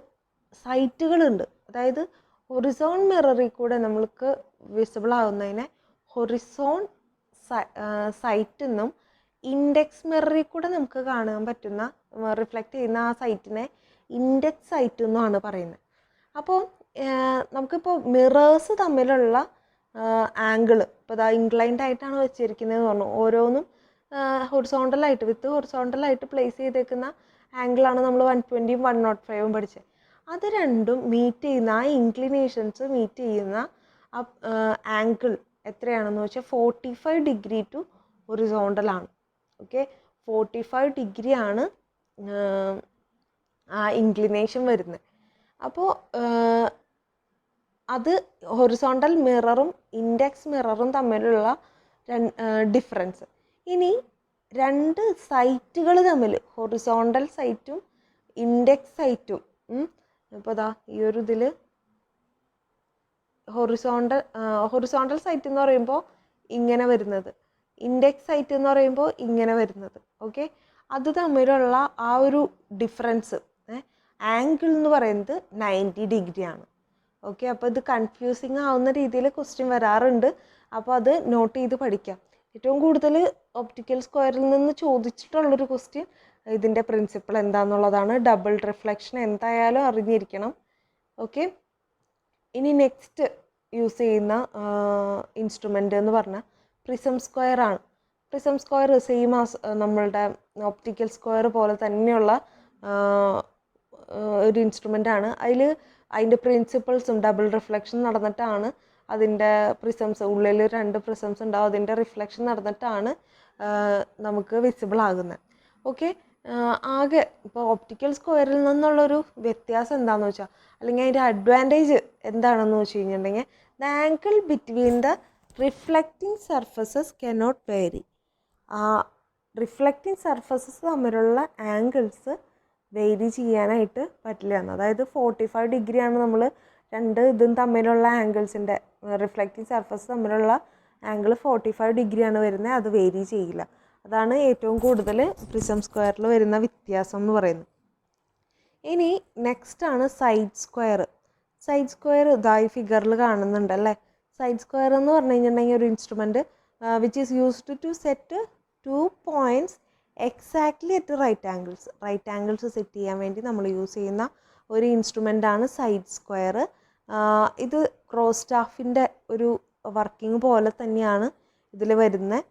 സൈറ്റുകളുണ്ട്. അതായത് ഹൊറിസോൺ മിററിൽ കൂടെ നമ്മൾക്ക് വിസിബിൾ ആവുന്നതിനെ ഹൊറിസോൺ സൈറ്റ് എന്നും ഇൻഡെക്സ് മിററിൽ കൂടെ നമുക്ക് കാണാൻ പറ്റുന്ന റിഫ്ലക്റ്റ് ചെയ്യുന്ന ആ സൈറ്റിനെ ഇൻഡെക്സ് സൈറ്റ് എന്നുമാണ് പറയുന്നത്. അപ്പോൾ നമുക്കിപ്പോൾ മിറേഴ്സ് തമ്മിലുള്ള ആംഗിൾ ഇപ്പോൾ ഇതാ ഇൻക്ലൈൻഡ് ആയിട്ടാണ് വെച്ചിരിക്കുന്നതെന്ന് പറഞ്ഞു. ഓരോന്നും ഹൊറിസോണ്ടലായിട്ട് പ്ലേസ് ചെയ്തേക്കുന്ന ആംഗിളാണ് നമ്മൾ 120ഉം 105ഉം പഠിച്ചത്. അത് രണ്ടും മീറ്റ് ചെയ്യുന്ന ആ ഇൻക്ലിനേഷൻസ് മീറ്റ് ചെയ്യുന്ന ആംഗിൾ എത്രയാണെന്ന് വെച്ചാൽ 45 ഡിഗ്രി ടു ഹൊറിസോണ്ടലാണ്. ഓക്കെ, 45 ഡിഗ്രിയാണ് ആ ഇൻക്ലിനേഷൻ വരുന്നത്. അപ്പോൾ അത് ഹൊറിസോണ്ടൽ മിററും ഇൻഡെക്സ് മിററും തമ്മിലുള്ള ഡിഫറൻസ്. ഇനി 2 സൈറ്റുകൾ തമ്മിൽ ഹൊറിസോണ്ടൽ സൈറ്റും ഇൻഡെക്സ് സൈറ്റും ഇപ്പോൾ ഇതാ ഈ ഒരു ഇതിൽ ഹൊറിസോണ്ടൽ സൈറ്റ് എന്ന് പറയുമ്പോൾ ഇങ്ങനെ വരുന്നത്, ഇൻഡെക്സ് സൈറ്റ് എന്ന് പറയുമ്പോൾ ഇങ്ങനെ വരുന്നത്. ഓക്കെ, അത് തമ്മിലുള്ള ആ ഒരു ഡിഫറൻസ് ആംഗിൾ എന്ന് പറയുന്നത് 90 ഡിഗ്രിയാണ്. ഓക്കെ, അപ്പോൾ ഇത് കൺഫ്യൂസിങ് ആവുന്ന രീതിയിൽ ക്വസ്റ്റ്യൻ വരാറുണ്ട്. അപ്പോൾ അത് നോട്ട് ചെയ്ത് പഠിക്കാം. ഏറ്റവും കൂടുതൽ ഒപ്റ്റിക്കൽ സ്ക്വയറിൽ നിന്ന് ചോദിച്ചിട്ടുള്ളൊരു ക്വസ്റ്റ്യൻ ഇതിൻ്റെ പ്രിൻസിപ്പിൾ എന്താണെന്നുള്ളതാണ്. ഡബിൾ റിഫ്ലക്ഷൻ എന്തായാലും അറിഞ്ഞിരിക്കണം. ഓക്കെ, ഇനി നെക്സ്റ്റ് യൂസ് ചെയ്യുന്ന ഇൻസ്ട്രുമെൻ്റ് എന്ന് പറഞ്ഞാൽ പ്രിസം സ്ക്വയർ ആണ്. പ്രിസം സ്ക്വയർ സെയിം ആസ് നമ്മളുടെ ഒപ്റ്റിക്കൽ സ്ക്വയർ പോലെ തന്നെയുള്ള ഒരു ഇൻസ്ട്രുമെൻ്റ് ആണ്. അതിൻ്റെ പ്രിൻസിപ്പിൾസും ഡബിൾ റിഫ്ലക്ഷൻ നടന്നിട്ടാണ് അതിൻ്റെ പ്രിസംസ്, ഉള്ളിൽ 2 പ്രിസംസ് ഉണ്ടാവും, അതിൻ്റെ റിഫ്ലക്ഷൻ നടന്നിട്ടാണ് നമുക്ക് വിസിബിൾ ആകുന്നത്. ഓക്കെ, ആകെ ഇപ്പോൾ ഒപ്റ്റിക്കൽ സ്ക്വയറിൽ നിന്നുള്ളൊരു വ്യത്യാസം എന്താണെന്ന് വെച്ചാൽ, അല്ലെങ്കിൽ അതിൻ്റെ അഡ്വാൻറ്റേജ് എന്താണെന്ന് വെച്ച് കഴിഞ്ഞിട്ടുണ്ടെങ്കിൽ, the angle between the reflecting surfaces cannot vary. ആ റിഫ്ലക്റ്റിംഗ് സർഫസസ് തമ്മിലുള്ള ആംഗിൾസ് വേരി ചെയ്യാനായിട്ട് പറ്റില്ല എന്ന്. അതായത് 45 ഡിഗ്രിയാണ് നമ്മൾ 2 ഇതും തമ്മിലുള്ള ആംഗിൾസിൻ്റെ, റിഫ്ലക്റ്റിംഗ് സർഫസ് തമ്മിലുള്ള ആംഗിൾ 45 ഡിഗ്രിയാണ് വരുന്നത്, അത് വേരി ചെയ്യില്ല. അതാണ് ഏറ്റവും കൂടുതൽ പ്രിസം സ്ക്വയറിൽ വരുന്ന വ്യത്യാസം എന്ന് പറയുന്നത്. ഇനി നെക്സ്റ്റ് ആണ് സൈഡ് സ്ക്വയർ. സൈഡ് സ്ക്വയർ ഇതായി ഫിഗറിൽ കാണുന്നുണ്ട് അല്ലേ. സൈഡ് സ്ക്വയർ എന്ന് പറഞ്ഞു കഴിഞ്ഞിട്ടുണ്ടെങ്കിൽ ഒരു instrument which is used to set 2 points exactly at right angles set ചെയ്യാൻ വേണ്ടി നമ്മൾ യൂസ് ചെയ്യുന്ന ഒരു ഇൻസ്ട്രുമെൻ്റാണ് സൈഡ് സ്ക്വയർ. ഇത് ക്രോസ് സ്റ്റാഫിൻ്റെ ഒരു വർക്കിംഗ് പോലെ തന്നെയാണ് ഇതിൽ വരുന്നത്.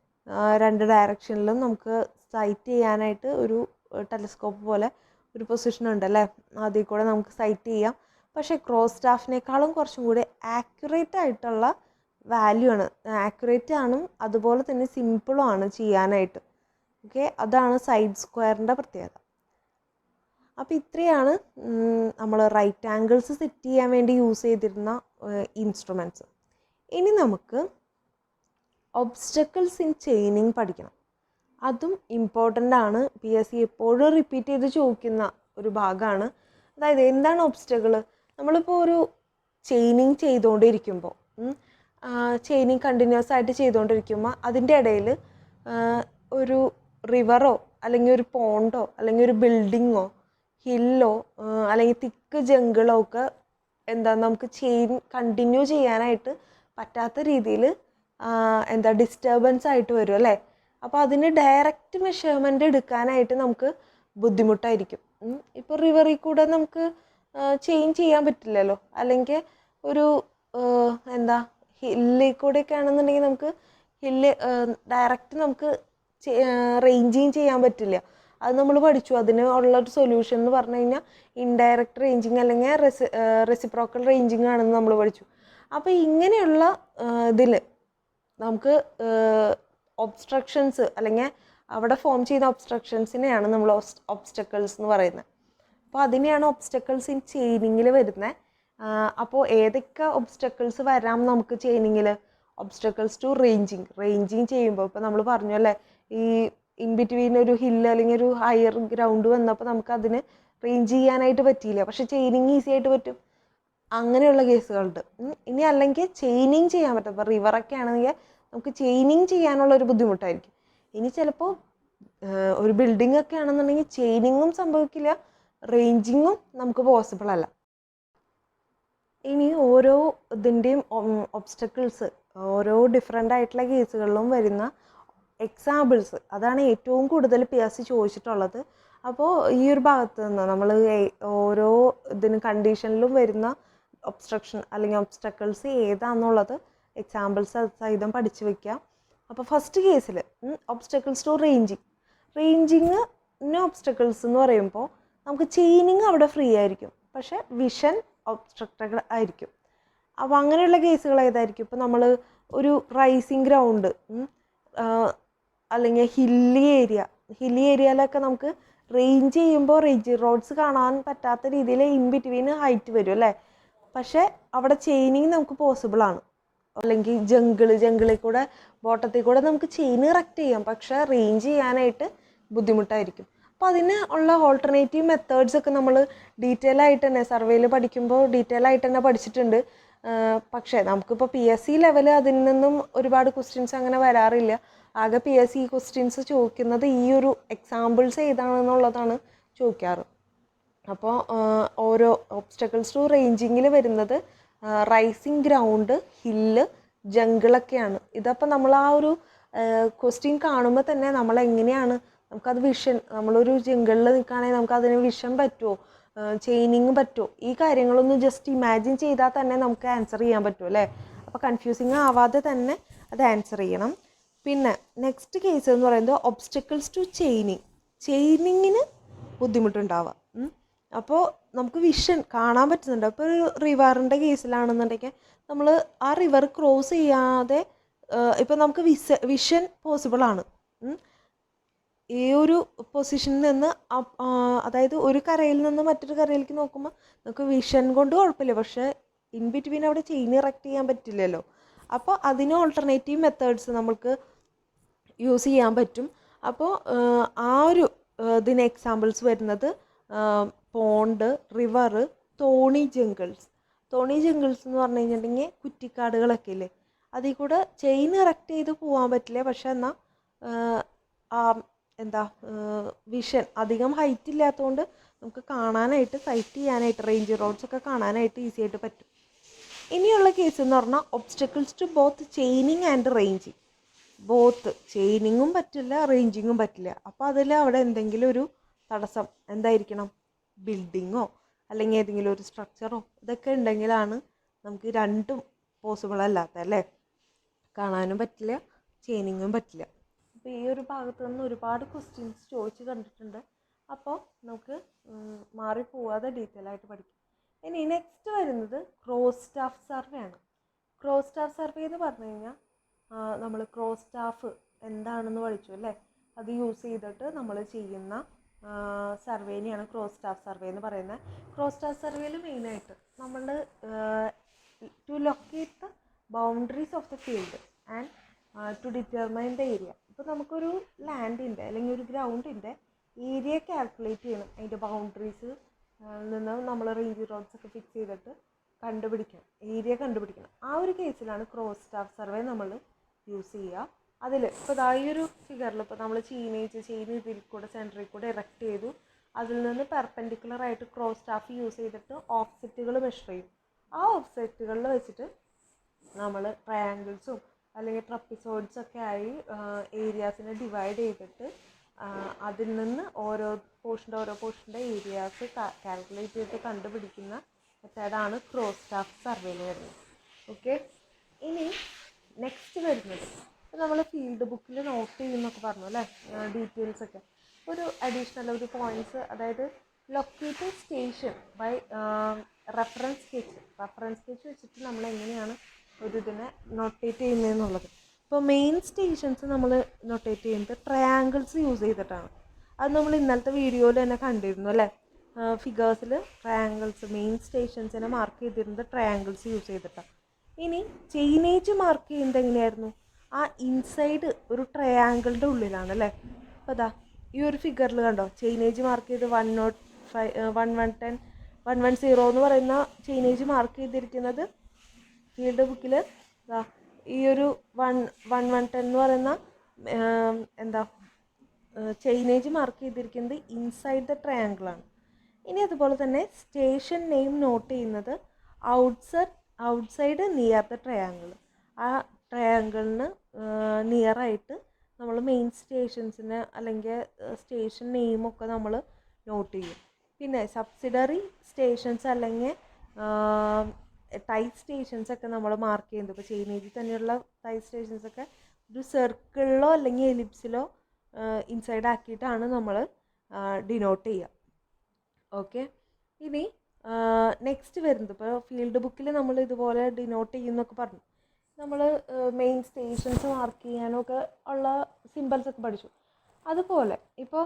2 ഡയറക്ഷനിലും നമുക്ക് സൈറ്റ് ചെയ്യാനായിട്ട് ഒരു ടെലസ്കോപ്പ് പോലെ ഒരു പൊസിഷൻ ഉണ്ട് അല്ലേ, അതിൽ കൂടെ നമുക്ക് സൈറ്റ് ചെയ്യാം. പക്ഷേ ക്രോസ് സ്റ്റാഫിനേക്കാളും കുറച്ചും കൂടി ആക്യുറേറ്റ് ആയിട്ടുള്ള വാല്യൂ ആണ്, ആക്യുറേറ്റ് ആണ്, അതുപോലെ തന്നെ സിമ്പിളും ആണ് ചെയ്യാനായിട്ട്. ഓക്കെ, അതാണ് സൈഡ് സ്ക്വയറിൻ്റെ പ്രത്യേകത. അപ്പോൾ ഇത്രയാണ് നമ്മൾ റൈറ്റ് ആംഗിൾസ് സെറ്റ് ചെയ്യാൻ വേണ്ടി യൂസ് ചെയ്തിരുന്ന ഇൻസ്ട്രുമെൻറ്റ്സ്. ഇനി നമുക്ക് ഒബ്സ്റ്റക്കിൾസ് ഇൻ ചെയിനിങ് പഠിക്കണം. അതും ഇമ്പോർട്ടൻ്റ് ആണ്, PSC എപ്പോഴും റിപ്പീറ്റ് ചെയ്ത് ചോദിക്കുന്ന ഒരു ഭാഗമാണ്. അതായത് എന്താണ് ഒബ്സ്റ്റക്കിൾ? നമ്മളിപ്പോൾ ഒരു ചെയിനിങ് ചെയ്തുകൊണ്ടിരിക്കുമ്പോൾ, ചെയിനിങ് കണ്ടിന്യൂസ് ആയിട്ട് ചെയ്തുകൊണ്ടിരിക്കുമ്പോൾ അതിൻ്റെ ഇടയിൽ ഒരു റിവറോ അല്ലെങ്കിൽ ഒരു പോണ്ടോ അല്ലെങ്കിൽ ഒരു ബിൽഡിങ്ങോ ഹില്ലോ അല്ലെങ്കിൽ തിക്ക് ജംഗിളോ ഒക്കെ നമുക്ക് ചെയിൻ കണ്ടിന്യൂ ചെയ്യാനായിട്ട് പറ്റാത്ത രീതിയിൽ ഡിസ്റ്റർബൻസ് ആയിട്ട് വരും അല്ലേ. അപ്പോൾ അതിന് ഡയറക്റ്റ് മെഷർമെൻ്റ് എടുക്കാനായിട്ട് നമുക്ക് ബുദ്ധിമുട്ടായിരിക്കും. ഇപ്പോൾ റിവറിൽ കൂടെ നമുക്ക് ചെയിൻ ചെയ്യാൻ പറ്റില്ലല്ലോ, അല്ലെങ്കിൽ ഒരു ഹില്ലിൽ കൂടെയൊക്കെ ആണെന്നുണ്ടെങ്കിൽ നമുക്ക് ഡയറക്റ്റ് നമുക്ക് റേഞ്ചിങ് ചെയ്യാൻ പറ്റില്ല. അത് നമ്മൾ പഠിച്ചു. അതിന് ഉള്ളൊരു സൊല്യൂഷൻ എന്ന് പറഞ്ഞു കഴിഞ്ഞാൽ ഇൻഡയറക്റ്റ് റേഞ്ചിങ് അല്ലെങ്കിൽ റെസിപ്രോക്കൽ റേഞ്ചിങ് ആണെന്ന് നമ്മൾ പഠിച്ചു. അപ്പോൾ ഇങ്ങനെയുള്ള ഇതിൽ നമുക്ക് ഒബ്സ്ട്രക്ഷൻസ് അല്ലെങ്കിൽ അവിടെ ഫോം ചെയ്യുന്ന ഒബ്സ്ട്രക്ഷൻസിനെയാണ് നമ്മൾ ഒബ്സ്റ്റക്കിൾസ് എന്ന് പറയുന്നത്. അപ്പോൾ അതിനെയാണ് ഒബ്സ്റ്റക്കിൾസ് ഇൻ ചെയിനിങ്ങിൽ വരുന്നത്. അപ്പോൾ ഏതൊക്കെ ഒബ്സ്റ്റക്കിൾസ് വരാം നമുക്ക് ചെയിനിങ്ങിൽ? ഒബ്സ്റ്റക്കിൾസ് ടു റേഞ്ചിങ് ചെയ്യുമ്പോൾ ഇപ്പോൾ നമ്മൾ പറഞ്ഞു അല്ലേ, ഈ ഇൻ ബിറ്റ്വീൻ ഒരു ഹില്ല് അല്ലെങ്കിൽ ഒരു ഹയർ ഗ്രൗണ്ട് വന്നപ്പോൾ നമുക്ക് അതിന് റേഞ്ച് ചെയ്യാനായിട്ട് പറ്റിയില്ല, പക്ഷെ ചെയിനിങ് ഈസി ആയിട്ട് പറ്റും. അങ്ങനെയുള്ള കേസുകളുണ്ട്. ഇനി അല്ലെങ്കിൽ ചെയിനിങ് ചെയ്യാൻ പറ്റും. ഇപ്പോൾ റിവറൊക്കെ ആണെങ്കിൽ നമുക്ക് ചെയിനിങ് ചെയ്യാനുള്ളൊരു ബുദ്ധിമുട്ടായിരിക്കും. ഇനി ചിലപ്പോൾ ഒരു ബിൽഡിംഗ് ഒക്കെ ആണെന്നുണ്ടെങ്കിൽ ചെയിനിങ്ങും സംഭവിക്കില്ല, റേഞ്ചിങ്ങും നമുക്ക് പോസിബിൾ അല്ല. ഇനി ഓരോ ഇതിൻ്റെയും ഒബ്സ്റ്റക്കിൾസ് ഓരോ ഡിഫറെൻ്റ് ആയിട്ടുള്ള കേസുകളിലും വരുന്ന എക്സാമ്പിൾസ്, അതാണ് ഏറ്റവും കൂടുതൽ PSC ചോദിച്ചിട്ടുള്ളത്. അപ്പോൾ ഈ ഒരു ഭാഗത്ത് നിന്ന് നമ്മൾ ഓരോ ഇതിന് കണ്ടീഷനിലും വരുന്ന ഒബ്സ്ട്രക്ഷൻ അല്ലെങ്കിൽ ഒബ്സ്റ്റക്കിൾസ് ഏതാണെന്നുള്ളത് എക്സാമ്പിൾസ് സഹിതം പഠിച്ചു വയ്ക്കാം. അപ്പോൾ ഫസ്റ്റ് കേസിൽ ഒബ്സ്റ്റക്കിൾസ് ടു റേഞ്ചിങ്ങിന് ഒബ്സ്റ്റക്കിൾസ് എന്ന് പറയുമ്പോൾ നമുക്ക് ചെയിനിങ് അവിടെ ഫ്രീ ആയിരിക്കും, പക്ഷേ വിഷൻ ഒബ്സ്ട്രക്റ്റഡ് ആയിരിക്കും. അപ്പോൾ അങ്ങനെയുള്ള കേസുകൾ ഏതായിരിക്കും? ഇപ്പോൾ നമ്മൾ ഒരു റൈസിങ് ഗ്രൗണ്ട് അല്ലെങ്കിൽ ഹില്ലി ഏരിയയിലൊക്കെ നമുക്ക് റേഞ്ച് ചെയ്യുമ്പോൾ റേഞ്ചിങ് റോഡ്സ് കാണാൻ പറ്റാത്ത രീതിയിൽ ഇൻ ബിറ്റ്വീൻ ഹൈറ്റ് വരും അല്ലേ, പക്ഷേ അവിടെ ചെയിനിങ് നമുക്ക് പോസിബിൾ ആണ്. അല്ലെങ്കിൽ ജംഗിളിൽ കൂടെ ബോട്ടത്തിൽ കൂടെ നമുക്ക് ചെയിൻ ഇറക്റ്റ് ചെയ്യാം, പക്ഷേ റേഞ്ച് ചെയ്യാനായിട്ട് ബുദ്ധിമുട്ടായിരിക്കും. അപ്പോൾ അതിന് ഉള്ള ഓൾട്ടർനേറ്റീവ് മെത്തേഡ്സ് ഒക്കെ നമ്മൾ ഡീറ്റെയിൽ ആയിട്ട് തന്നെ സർവേയിൽ പഠിക്കുമ്പോൾ ഡീറ്റെയിൽ ആയിട്ട് തന്നെ പഠിച്ചിട്ടുണ്ട്. പക്ഷേ നമുക്കിപ്പോൾ PSC ലെവൽ അതിൽ നിന്നും ഒരുപാട് ക്വസ്റ്റ്യൻസ് അങ്ങനെ വരാറില്ല. ആകെ PSC ക്വസ്റ്റ്യൻസ് ചോദിക്കുന്നത് ഈ ഒരു എക്സാമ്പിൾസ് ഏതാണെന്നുള്ളതാണ് ചോദിക്കാറ്. അപ്പോൾ ഓരോ ഒബ്സ്റ്റക്കിൾസ് ടു റേഞ്ചിങ്ങിൽ വരുന്നത് റൈസിങ് ഗ്രൗണ്ട്, ഹില്ല്, ജംഗിളൊക്കെയാണ്. ഇതപ്പോൾ നമ്മൾ ആ ഒരു ക്വസ്റ്റ്യൻ കാണുമ്പോൾ തന്നെ നമ്മളെങ്ങനെയാണ് നമുക്കത് വിഷൻ, നമ്മളൊരു ജംഗിളിൽ നിൽക്കുകയാണെങ്കിൽ നമുക്കതിന് വിഷൻ പറ്റുമോ, ചെയിനിങ് പറ്റുമോ, ഈ കാര്യങ്ങളൊന്ന് ജസ്റ്റ് ഇമാജിൻ ചെയ്താൽ തന്നെ നമുക്ക് ആൻസർ ചെയ്യാൻ പറ്റുമോ അല്ലേ. അപ്പോൾ കൺഫ്യൂസിങ് ആവാതെ തന്നെ അത് ആൻസർ ചെയ്യണം. പിന്നെ നെക്സ്റ്റ് കേസ് എന്ന് പറയുന്നത് ഒബ്സ്റ്റക്കിൾസ് ടു ചെയിനിങ്ങിന് ബുദ്ധിമുട്ടുണ്ടാവുക. അപ്പോൾ നമുക്ക് വിഷൻ കാണാൻ പറ്റുന്നുണ്ട്. അപ്പോൾ ഒരു റിവറിൻ്റെ കേസിലാണെന്നുണ്ടെങ്കിൽ നമ്മൾ ആ റിവർ ക്രോസ് ചെയ്യാതെ ഇപ്പോൾ നമുക്ക് വിഷൻ പോസിബിളാണ്. ഈ ഒരു പൊസിഷനിൽ നിന്ന് അതായത് ഒരു കരയിൽ നിന്ന് മറ്റൊരു കരയിലേക്ക് നോക്കുമ്പോൾ നമുക്ക് വിഷൻ കൊണ്ട് കുഴപ്പമില്ല, പക്ഷേ ഇൻ ബിറ്റ്വീൻ അവിടെ ചെയിൻ ഇറക്റ്റ് ചെയ്യാൻ പറ്റില്ലല്ലോ. അപ്പോൾ അതിന് ഓൾട്ടർനേറ്റീവ് മെത്തേഡ്സ് നമുക്ക് യൂസ് ചെയ്യാൻ പറ്റും. അപ്പോൾ ആ ഒരു ഇതിന് എക്സാമ്പിൾസ് വരുന്നത് പോണ്ട്, റിവർ, തോണി ജംഗിൾസ് എന്ന് പറഞ്ഞു കഴിഞ്ഞിട്ടുണ്ടെങ്കിൽ കുറ്റിക്കാടുകളൊക്കെ ഇല്ലേ, അതിൽ കൂടെ ചെയിൻ ഇറക്റ്റ് ചെയ്ത് പോകാൻ പറ്റില്ല, പക്ഷെ എന്നാൽ വിഷൻ അധികം ഹൈറ്റ് ഇല്ലാത്തതുകൊണ്ട് നമുക്ക് കാണാനായിട്ട് സൈറ്റ് ചെയ്യാനായിട്ട് റേഞ്ച് റോഡ്സ് ഒക്കെ കാണാനായിട്ട് ഈസി ആയിട്ട് പറ്റും. ഇനിയുള്ള കേസ് എന്ന് പറഞ്ഞാൽ obstacles to both chaining and ranging. Both ചെയിനിങ്ങും പറ്റില്ല, റേഞ്ചിങ്ങും പറ്റില്ല. അപ്പോൾ അതിൽ അവിടെ എന്തെങ്കിലും ഒരു തടസ്സം എന്തായിരിക്കണം? ബിൽഡിങ്ങോ അല്ലെങ്കിൽ ഏതെങ്കിലും ഒരു സ്ട്രക്ചറോ ഇതൊക്കെ ഉണ്ടെങ്കിലാണ് നമുക്ക് രണ്ടും പോസിബിൾ അല്ലാത്ത അല്ലേ. കാണാനും പറ്റില്ല, ചെയിനിങ്ങും പറ്റില്ല. അപ്പോൾ ഈ ഒരു ഭാഗത്ത് നിന്ന് ഒരുപാട് ക്വസ്റ്റ്യൻസ് ചോദിച്ച് കണ്ടിട്ടുണ്ട്. അപ്പോൾ നമുക്ക് മാറിപ്പോവാതെ ഡീറ്റെയിൽ ആയിട്ട് പഠിക്കാം. ഇനി നെക്സ്റ്റ് വരുന്നത് ക്രോസ് സ്റ്റാഫ് സർവേ ആണ്. ക്രോസ് സ്റ്റാഫ് സർവേ എന്ന് പറഞ്ഞു കഴിഞ്ഞാൽ നമ്മൾ ക്രോസ് സ്റ്റാഫ് എന്താണെന്ന് പഠിച്ചു അല്ലേ, അത് യൂസ് ചെയ്തിട്ട് നമ്മൾ ചെയ്യുന്ന സർവേനെയാണ് ക്രോസ് സ്റ്റാഫ് സർവേ എന്ന് പറയുന്നത്. ക്രോസ് സ്റ്റാഫ് സർവേയിൽ മെയിനായിട്ട് നമ്മൾ to locate the boundaries of the field and to determine the area. ഇപ്പോൾ നമുക്കൊരു ലാൻഡിൻ്റെ അല്ലെങ്കിൽ ഒരു ഗ്രൗണ്ടിൻ്റെ ഏരിയ കാൽക്കുലേറ്റ് ചെയ്യണം, അതിൻ്റെ ബൗണ്ടറീസ് നിന്ന് നമ്മൾ റേഞ്ച് റോഡ്സ് ഒക്കെ ഫിക്സ് ചെയ്തിട്ട് ഏരിയ കണ്ടുപിടിക്കണം. ആ ഒരു കേസിലാണ് ക്രോസ് സ്റ്റാഫ് സർവേ നമ്മൾ യൂസ് ചെയ്യുക. അതിൽ ഇപ്പോൾ ഈ ഒരു ഫിഗറിൽ ഇപ്പോൾ നമ്മൾ ചെയിൻ ഇതിൽ കൂടെ സെൻറ്ററിൽ കൂടെ ഇറക്റ്റ് ചെയ്തു, അതിൽ നിന്ന് പെർപെൻഡിക്കുലറായിട്ട് ക്രോസ് സ്റ്റാഫ് യൂസ് ചെയ്തിട്ട് ഓഫ്സെറ്റുകൾ മെഷർ ചെയ്യും. ആ ഓഫ്സെറ്റുകളിൽ വെച്ചിട്ട് നമ്മൾ ട്രയാങ്കിൾസും അല്ലെങ്കിൽ ട്രപ്പിസോയിഡ്സൊക്കെ ആയി ഏരിയാസിനെ ഡിവൈഡ് ചെയ്തിട്ട് അതിൽ നിന്ന് ഓരോ പോർഷൻ്റെ ഏരിയാസ് കാൽക്കുലേറ്റ് ചെയ്തിട്ട് കണ്ടുപിടിക്കുന്ന മെത്തേഡാണ് ക്രോസ് സ്റ്റാഫ് സർവേയിൽ വരുന്നത്. ഓക്കെ, ഇനി നെക്സ്റ്റ് വരുന്നത് അപ്പോൾ നമ്മൾ ഫീൽഡ് ബുക്കിൽ നോട്ട് ചെയ്യുന്നൊക്കെ പറഞ്ഞു അല്ലേ, ഡീറ്റെയിൽസൊക്കെ. ഒരു അഡീഷണൽ ഒരു പോയിൻറ്റ്സ്, അതായത് locate station by reference sketch വെച്ചിട്ട് നമ്മൾ എങ്ങനെയാണ് ഒരു ഇതിനെ നൊട്ടേറ്റ് ചെയ്യുന്നതെന്നുള്ളത്. ഇപ്പോൾ മെയിൻ സ്റ്റേഷൻസ് നമ്മൾ നൊട്ടേറ്റ് ചെയ്യുന്നത് ട്രയാങ്കിൾസ് യൂസ് ചെയ്തിട്ടാണ്. അത് നമ്മൾ ഇന്നലത്തെ വീഡിയോയിൽ തന്നെ കണ്ടിരുന്നു അല്ലേ. ഫിഗേഴ്സിൽ ട്രയാങ്കിൾസ്, മെയിൻ സ്റ്റേഷൻസിനെ മാർക്ക് ചെയ്തിരുന്നത് ട്രയാങ്കിൾസ് യൂസ് ചെയ്തിട്ടാണ്. ഇനി ചെയിനേജ് മാർക്ക് ചെയ്യുന്നത് എങ്ങനെയായിരുന്നു? ആ ഇൻസൈഡ് ഒരു ട്രയാങ്കിളുടെ ഉള്ളിലാണ് അല്ലേ. അപ്പോൾ അതാ ഈ ഒരു ഫിഗറിൽ കണ്ടോ, ചെയിനേജ് മാർക്ക് ചെയ്ത് 105, 1110, 110 എന്ന് പറയുന്ന ചെയിനേജ് മാർക്ക് ചെയ്തിരിക്കുന്നത് ഫീൽഡ് ബുക്കിൽ. ഈ ഒരു 1110 എന്ന് പറയുന്ന എന്താ ചെയിനേജ് മാർക്ക് ചെയ്തിരിക്കുന്നത് ഇൻസൈഡ് ദ ട്രയാങ്കിളാണ്. ഇനി അതുപോലെ തന്നെ സ്റ്റേഷൻ നെയിം നോട്ട് ചെയ്യുന്നത് ഔട്ട്സൈഡ് നിയർ ദ ട്രയാങ്കിൾ. ആ ട്രയാങ്കിളിന് നിയറായിട്ട് നമ്മൾ മെയിൻ സ്റ്റേഷൻസിന് അല്ലെങ്കിൽ സ്റ്റേഷൻ നെയിമൊക്കെ നമ്മൾ നോട്ട് ചെയ്യും. പിന്നെ സബ്സിഡറി സ്റ്റേഷൻസ് അല്ലെങ്കിൽ ടൈ സ്റ്റേഷൻസൊക്കെ നമ്മൾ മാർക്ക് ചെയ്യുന്നത്, ഇപ്പോൾ ചെയിനേജിൽ തന്നെയുള്ള ടൈ സ്റ്റേഷൻസൊക്കെ ഒരു സർക്കിളിലോ അല്ലെങ്കിൽ എലിപ്സിലോ ഇൻസൈഡ് ആക്കിയിട്ടാണ് നമ്മൾ ഡിനോട്ട് ചെയ്യുക. ഓക്കെ, ഇനി നെക്സ്റ്റ് വരുന്നത്, ഇപ്പോൾ ഫീൽഡ് ബുക്കിൽ നമ്മൾ ഇതുപോലെ ഡിനോട്ട് ചെയ്യുന്നൊക്കെ പറഞ്ഞു. നമ്മൾ മെയിൻ സ്റ്റേഷൻസ് മാർക്ക് ചെയ്യാനൊക്കെ ഉള്ള സിമ്പിൾസൊക്കെ പഠിച്ചു. അതുപോലെ ഇപ്പോൾ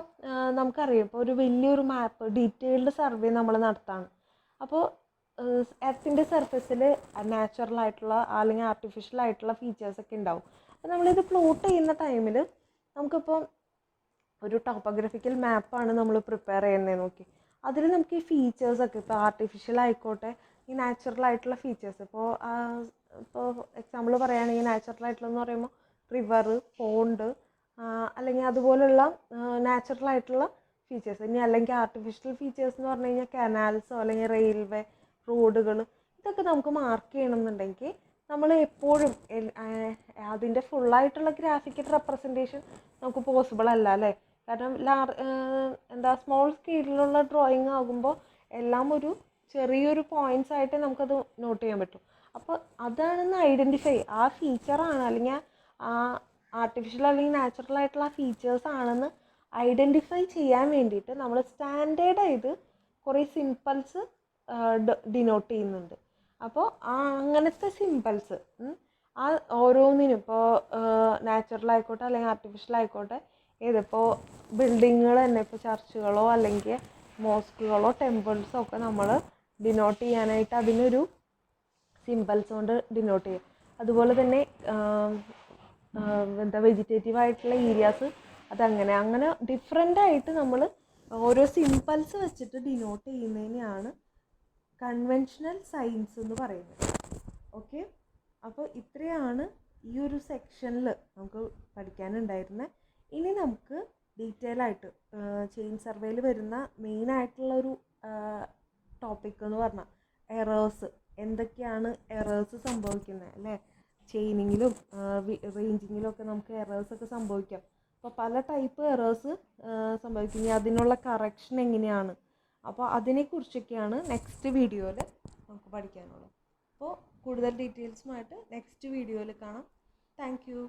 നമുക്കറിയാം, ഇപ്പോൾ ഒരു വലിയൊരു മാപ്പ്, ഡീറ്റെയിൽഡ് സർവേ നമ്മൾ നടത്താണ്. അപ്പോൾ എർത്തിൻ്റെ സർഫസിൽ നാച്ചുറലായിട്ടുള്ള അല്ലെങ്കിൽ ആർട്ടിഫിഷ്യൽ ആയിട്ടുള്ള ഫീച്ചേഴ്സൊക്കെ ഉണ്ടാവും. അപ്പോൾ നമ്മളിത് പ്ലോട്ട് ചെയ്യുന്ന ടൈമിൽ നമുക്കിപ്പോൾ ഒരു ടോപ്പോഗ്രഫിക്കൽ മാപ്പാണ് നമ്മൾ പ്രിപ്പയർ ചെയ്യുന്നത്. നോക്കി അതിൽ നമുക്ക് ഈ ഫീച്ചേഴ്സൊക്കെ, ഇപ്പോൾ ആർട്ടിഫിഷ്യൽ ആയിക്കോട്ടെ ഈ നാച്ചുറൽ ആയിട്ടുള്ള ഫീച്ചേഴ്സ്, ഇപ്പോൾ എക്സാമ്പിൾ പറയുകയാണെങ്കിൽ നാച്ചുറൽ ആയിട്ടുള്ളതെന്ന് പറയുമ്പോൾ റിവർ, പോണ്ട് അല്ലെങ്കിൽ അതുപോലുള്ള നാച്ചുറൽ ആയിട്ടുള്ള ഫീച്ചേഴ്സ്. ഇനി അല്ലെങ്കിൽ ആർട്ടിഫിഷ്യൽ ഫീച്ചേഴ്സ് എന്ന് പറഞ്ഞു കഴിഞ്ഞാൽ കനാൽസോ അല്ലെങ്കിൽ റെയിൽവേ, റോഡുകൾ, ഇതൊക്കെ നമുക്ക് മാർക്ക് ചെയ്യണമെന്നുണ്ടെങ്കിൽ നമ്മൾ എപ്പോഴും അതിൻ്റെ ഫുള്ളായിട്ടുള്ള ഗ്രാഫിക്കൽ റെപ്രസെൻറ്റേഷൻ നമുക്ക് പോസിബിൾ അല്ല അല്ലേ. കാരണം സ്മോൾ സ്കെയിലിലുള്ള ഡ്രോയിങ് ആകുമ്പോൾ എല്ലാം ഒരു ചെറിയൊരു പോയിൻറ്റ്സ് ആയിട്ട് നമുക്കത് നോട്ട് ചെയ്യാൻ പറ്റും. അപ്പോൾ അതാണെന്ന് ഐഡൻറ്റിഫൈ, ആ ഫീച്ചറാണ് അല്ലെങ്കിൽ ആ ആർട്ടിഫിഷ്യൽ അല്ലെങ്കിൽ നാച്ചുറൽ ആയിട്ടുള്ള ആ ഫീച്ചേഴ്സ് ആണെന്ന് ഐഡൻറ്റിഫൈ ചെയ്യാൻ വേണ്ടിയിട്ട് നമ്മൾ സ്റ്റാൻഡേർഡായത് കുറേ സിമ്പിൾസ് ഡിനോട്ട് ചെയ്യുന്നുണ്ട്. അപ്പോൾ അങ്ങനത്തെ സിമ്പിൾസ് ആ ഓരോന്നിനും, ഇപ്പോൾ നാച്ചുറൽ ആയിക്കോട്ടെ അല്ലെങ്കിൽ ആർട്ടിഫിഷ്യൽ ആയിക്കോട്ടെ, ഇതിപ്പോൾ ബിൽഡിങ്ങുകൾ തന്നെ, ഇപ്പോൾ ചർച്ചുകളോ അല്ലെങ്കിൽ മോസ്കുകളോ ടെമ്പിൾസോ ഒക്കെ നമ്മൾ ഡിനോട്ട് ചെയ്യാനായിട്ട് അതിനൊരു സിമ്പിൾസ് കൊണ്ട് ഡിനോട്ട് ചെയ്യും. അതുപോലെ തന്നെ വെജിറ്റേറ്റീവ് ആയിട്ടുള്ള ഏരിയാസ് അങ്ങനെ ഡിഫറെൻ്റായിട്ട് നമ്മൾ ഓരോ സിമ്പിൾസ് വെച്ചിട്ട് ഡിനോട്ട് ചെയ്യുന്നതിനെയാണ് കൺവെൻഷണൽ സയൻസ് എന്ന് പറയുന്നത്. ഓക്കെ, അപ്പോൾ ഇത്രയാണ് ഈ ഒരു സെക്ഷനിൽ നമുക്ക് പഠിക്കാനുണ്ടായിരുന്നത്. ഇനി നമുക്ക് ഡീറ്റെയിൽ ആയിട്ട് ചെയിൻ സർവേയിൽ വരുന്ന മെയിനായിട്ടുള്ളൊരു ടോപ്പിക് എന്ന് പറഞ്ഞാൽ എറേഴ്സ്, എന്തൊക്കെയാണ് എറേഴ്സ് സംഭവിക്കുന്നത് അല്ലേ. ചെയിനിങ്ങിലും റേഞ്ചിങ്ങിലും ഒക്കെ നമുക്ക് എറേഴ്സൊക്കെ സംഭവിക്കാം. അപ്പോൾ പല ടൈപ്പ് എറേഴ്സ് സംഭവിക്കും. അതിനുള്ള കറക്ഷൻ എങ്ങനെയാണ്, അപ്പോൾ അതിനെക്കുറിച്ചൊക്കെയാണ് നെക്സ്റ്റ് വീഡിയോയിൽ നമുക്ക് പഠിക്കാനുള്ളത്. അപ്പോൾ കൂടുതൽ ഡീറ്റെയിൽസുമായിട്ട് നെക്സ്റ്റ് വീഡിയോയിൽ കാണാം. Thank you.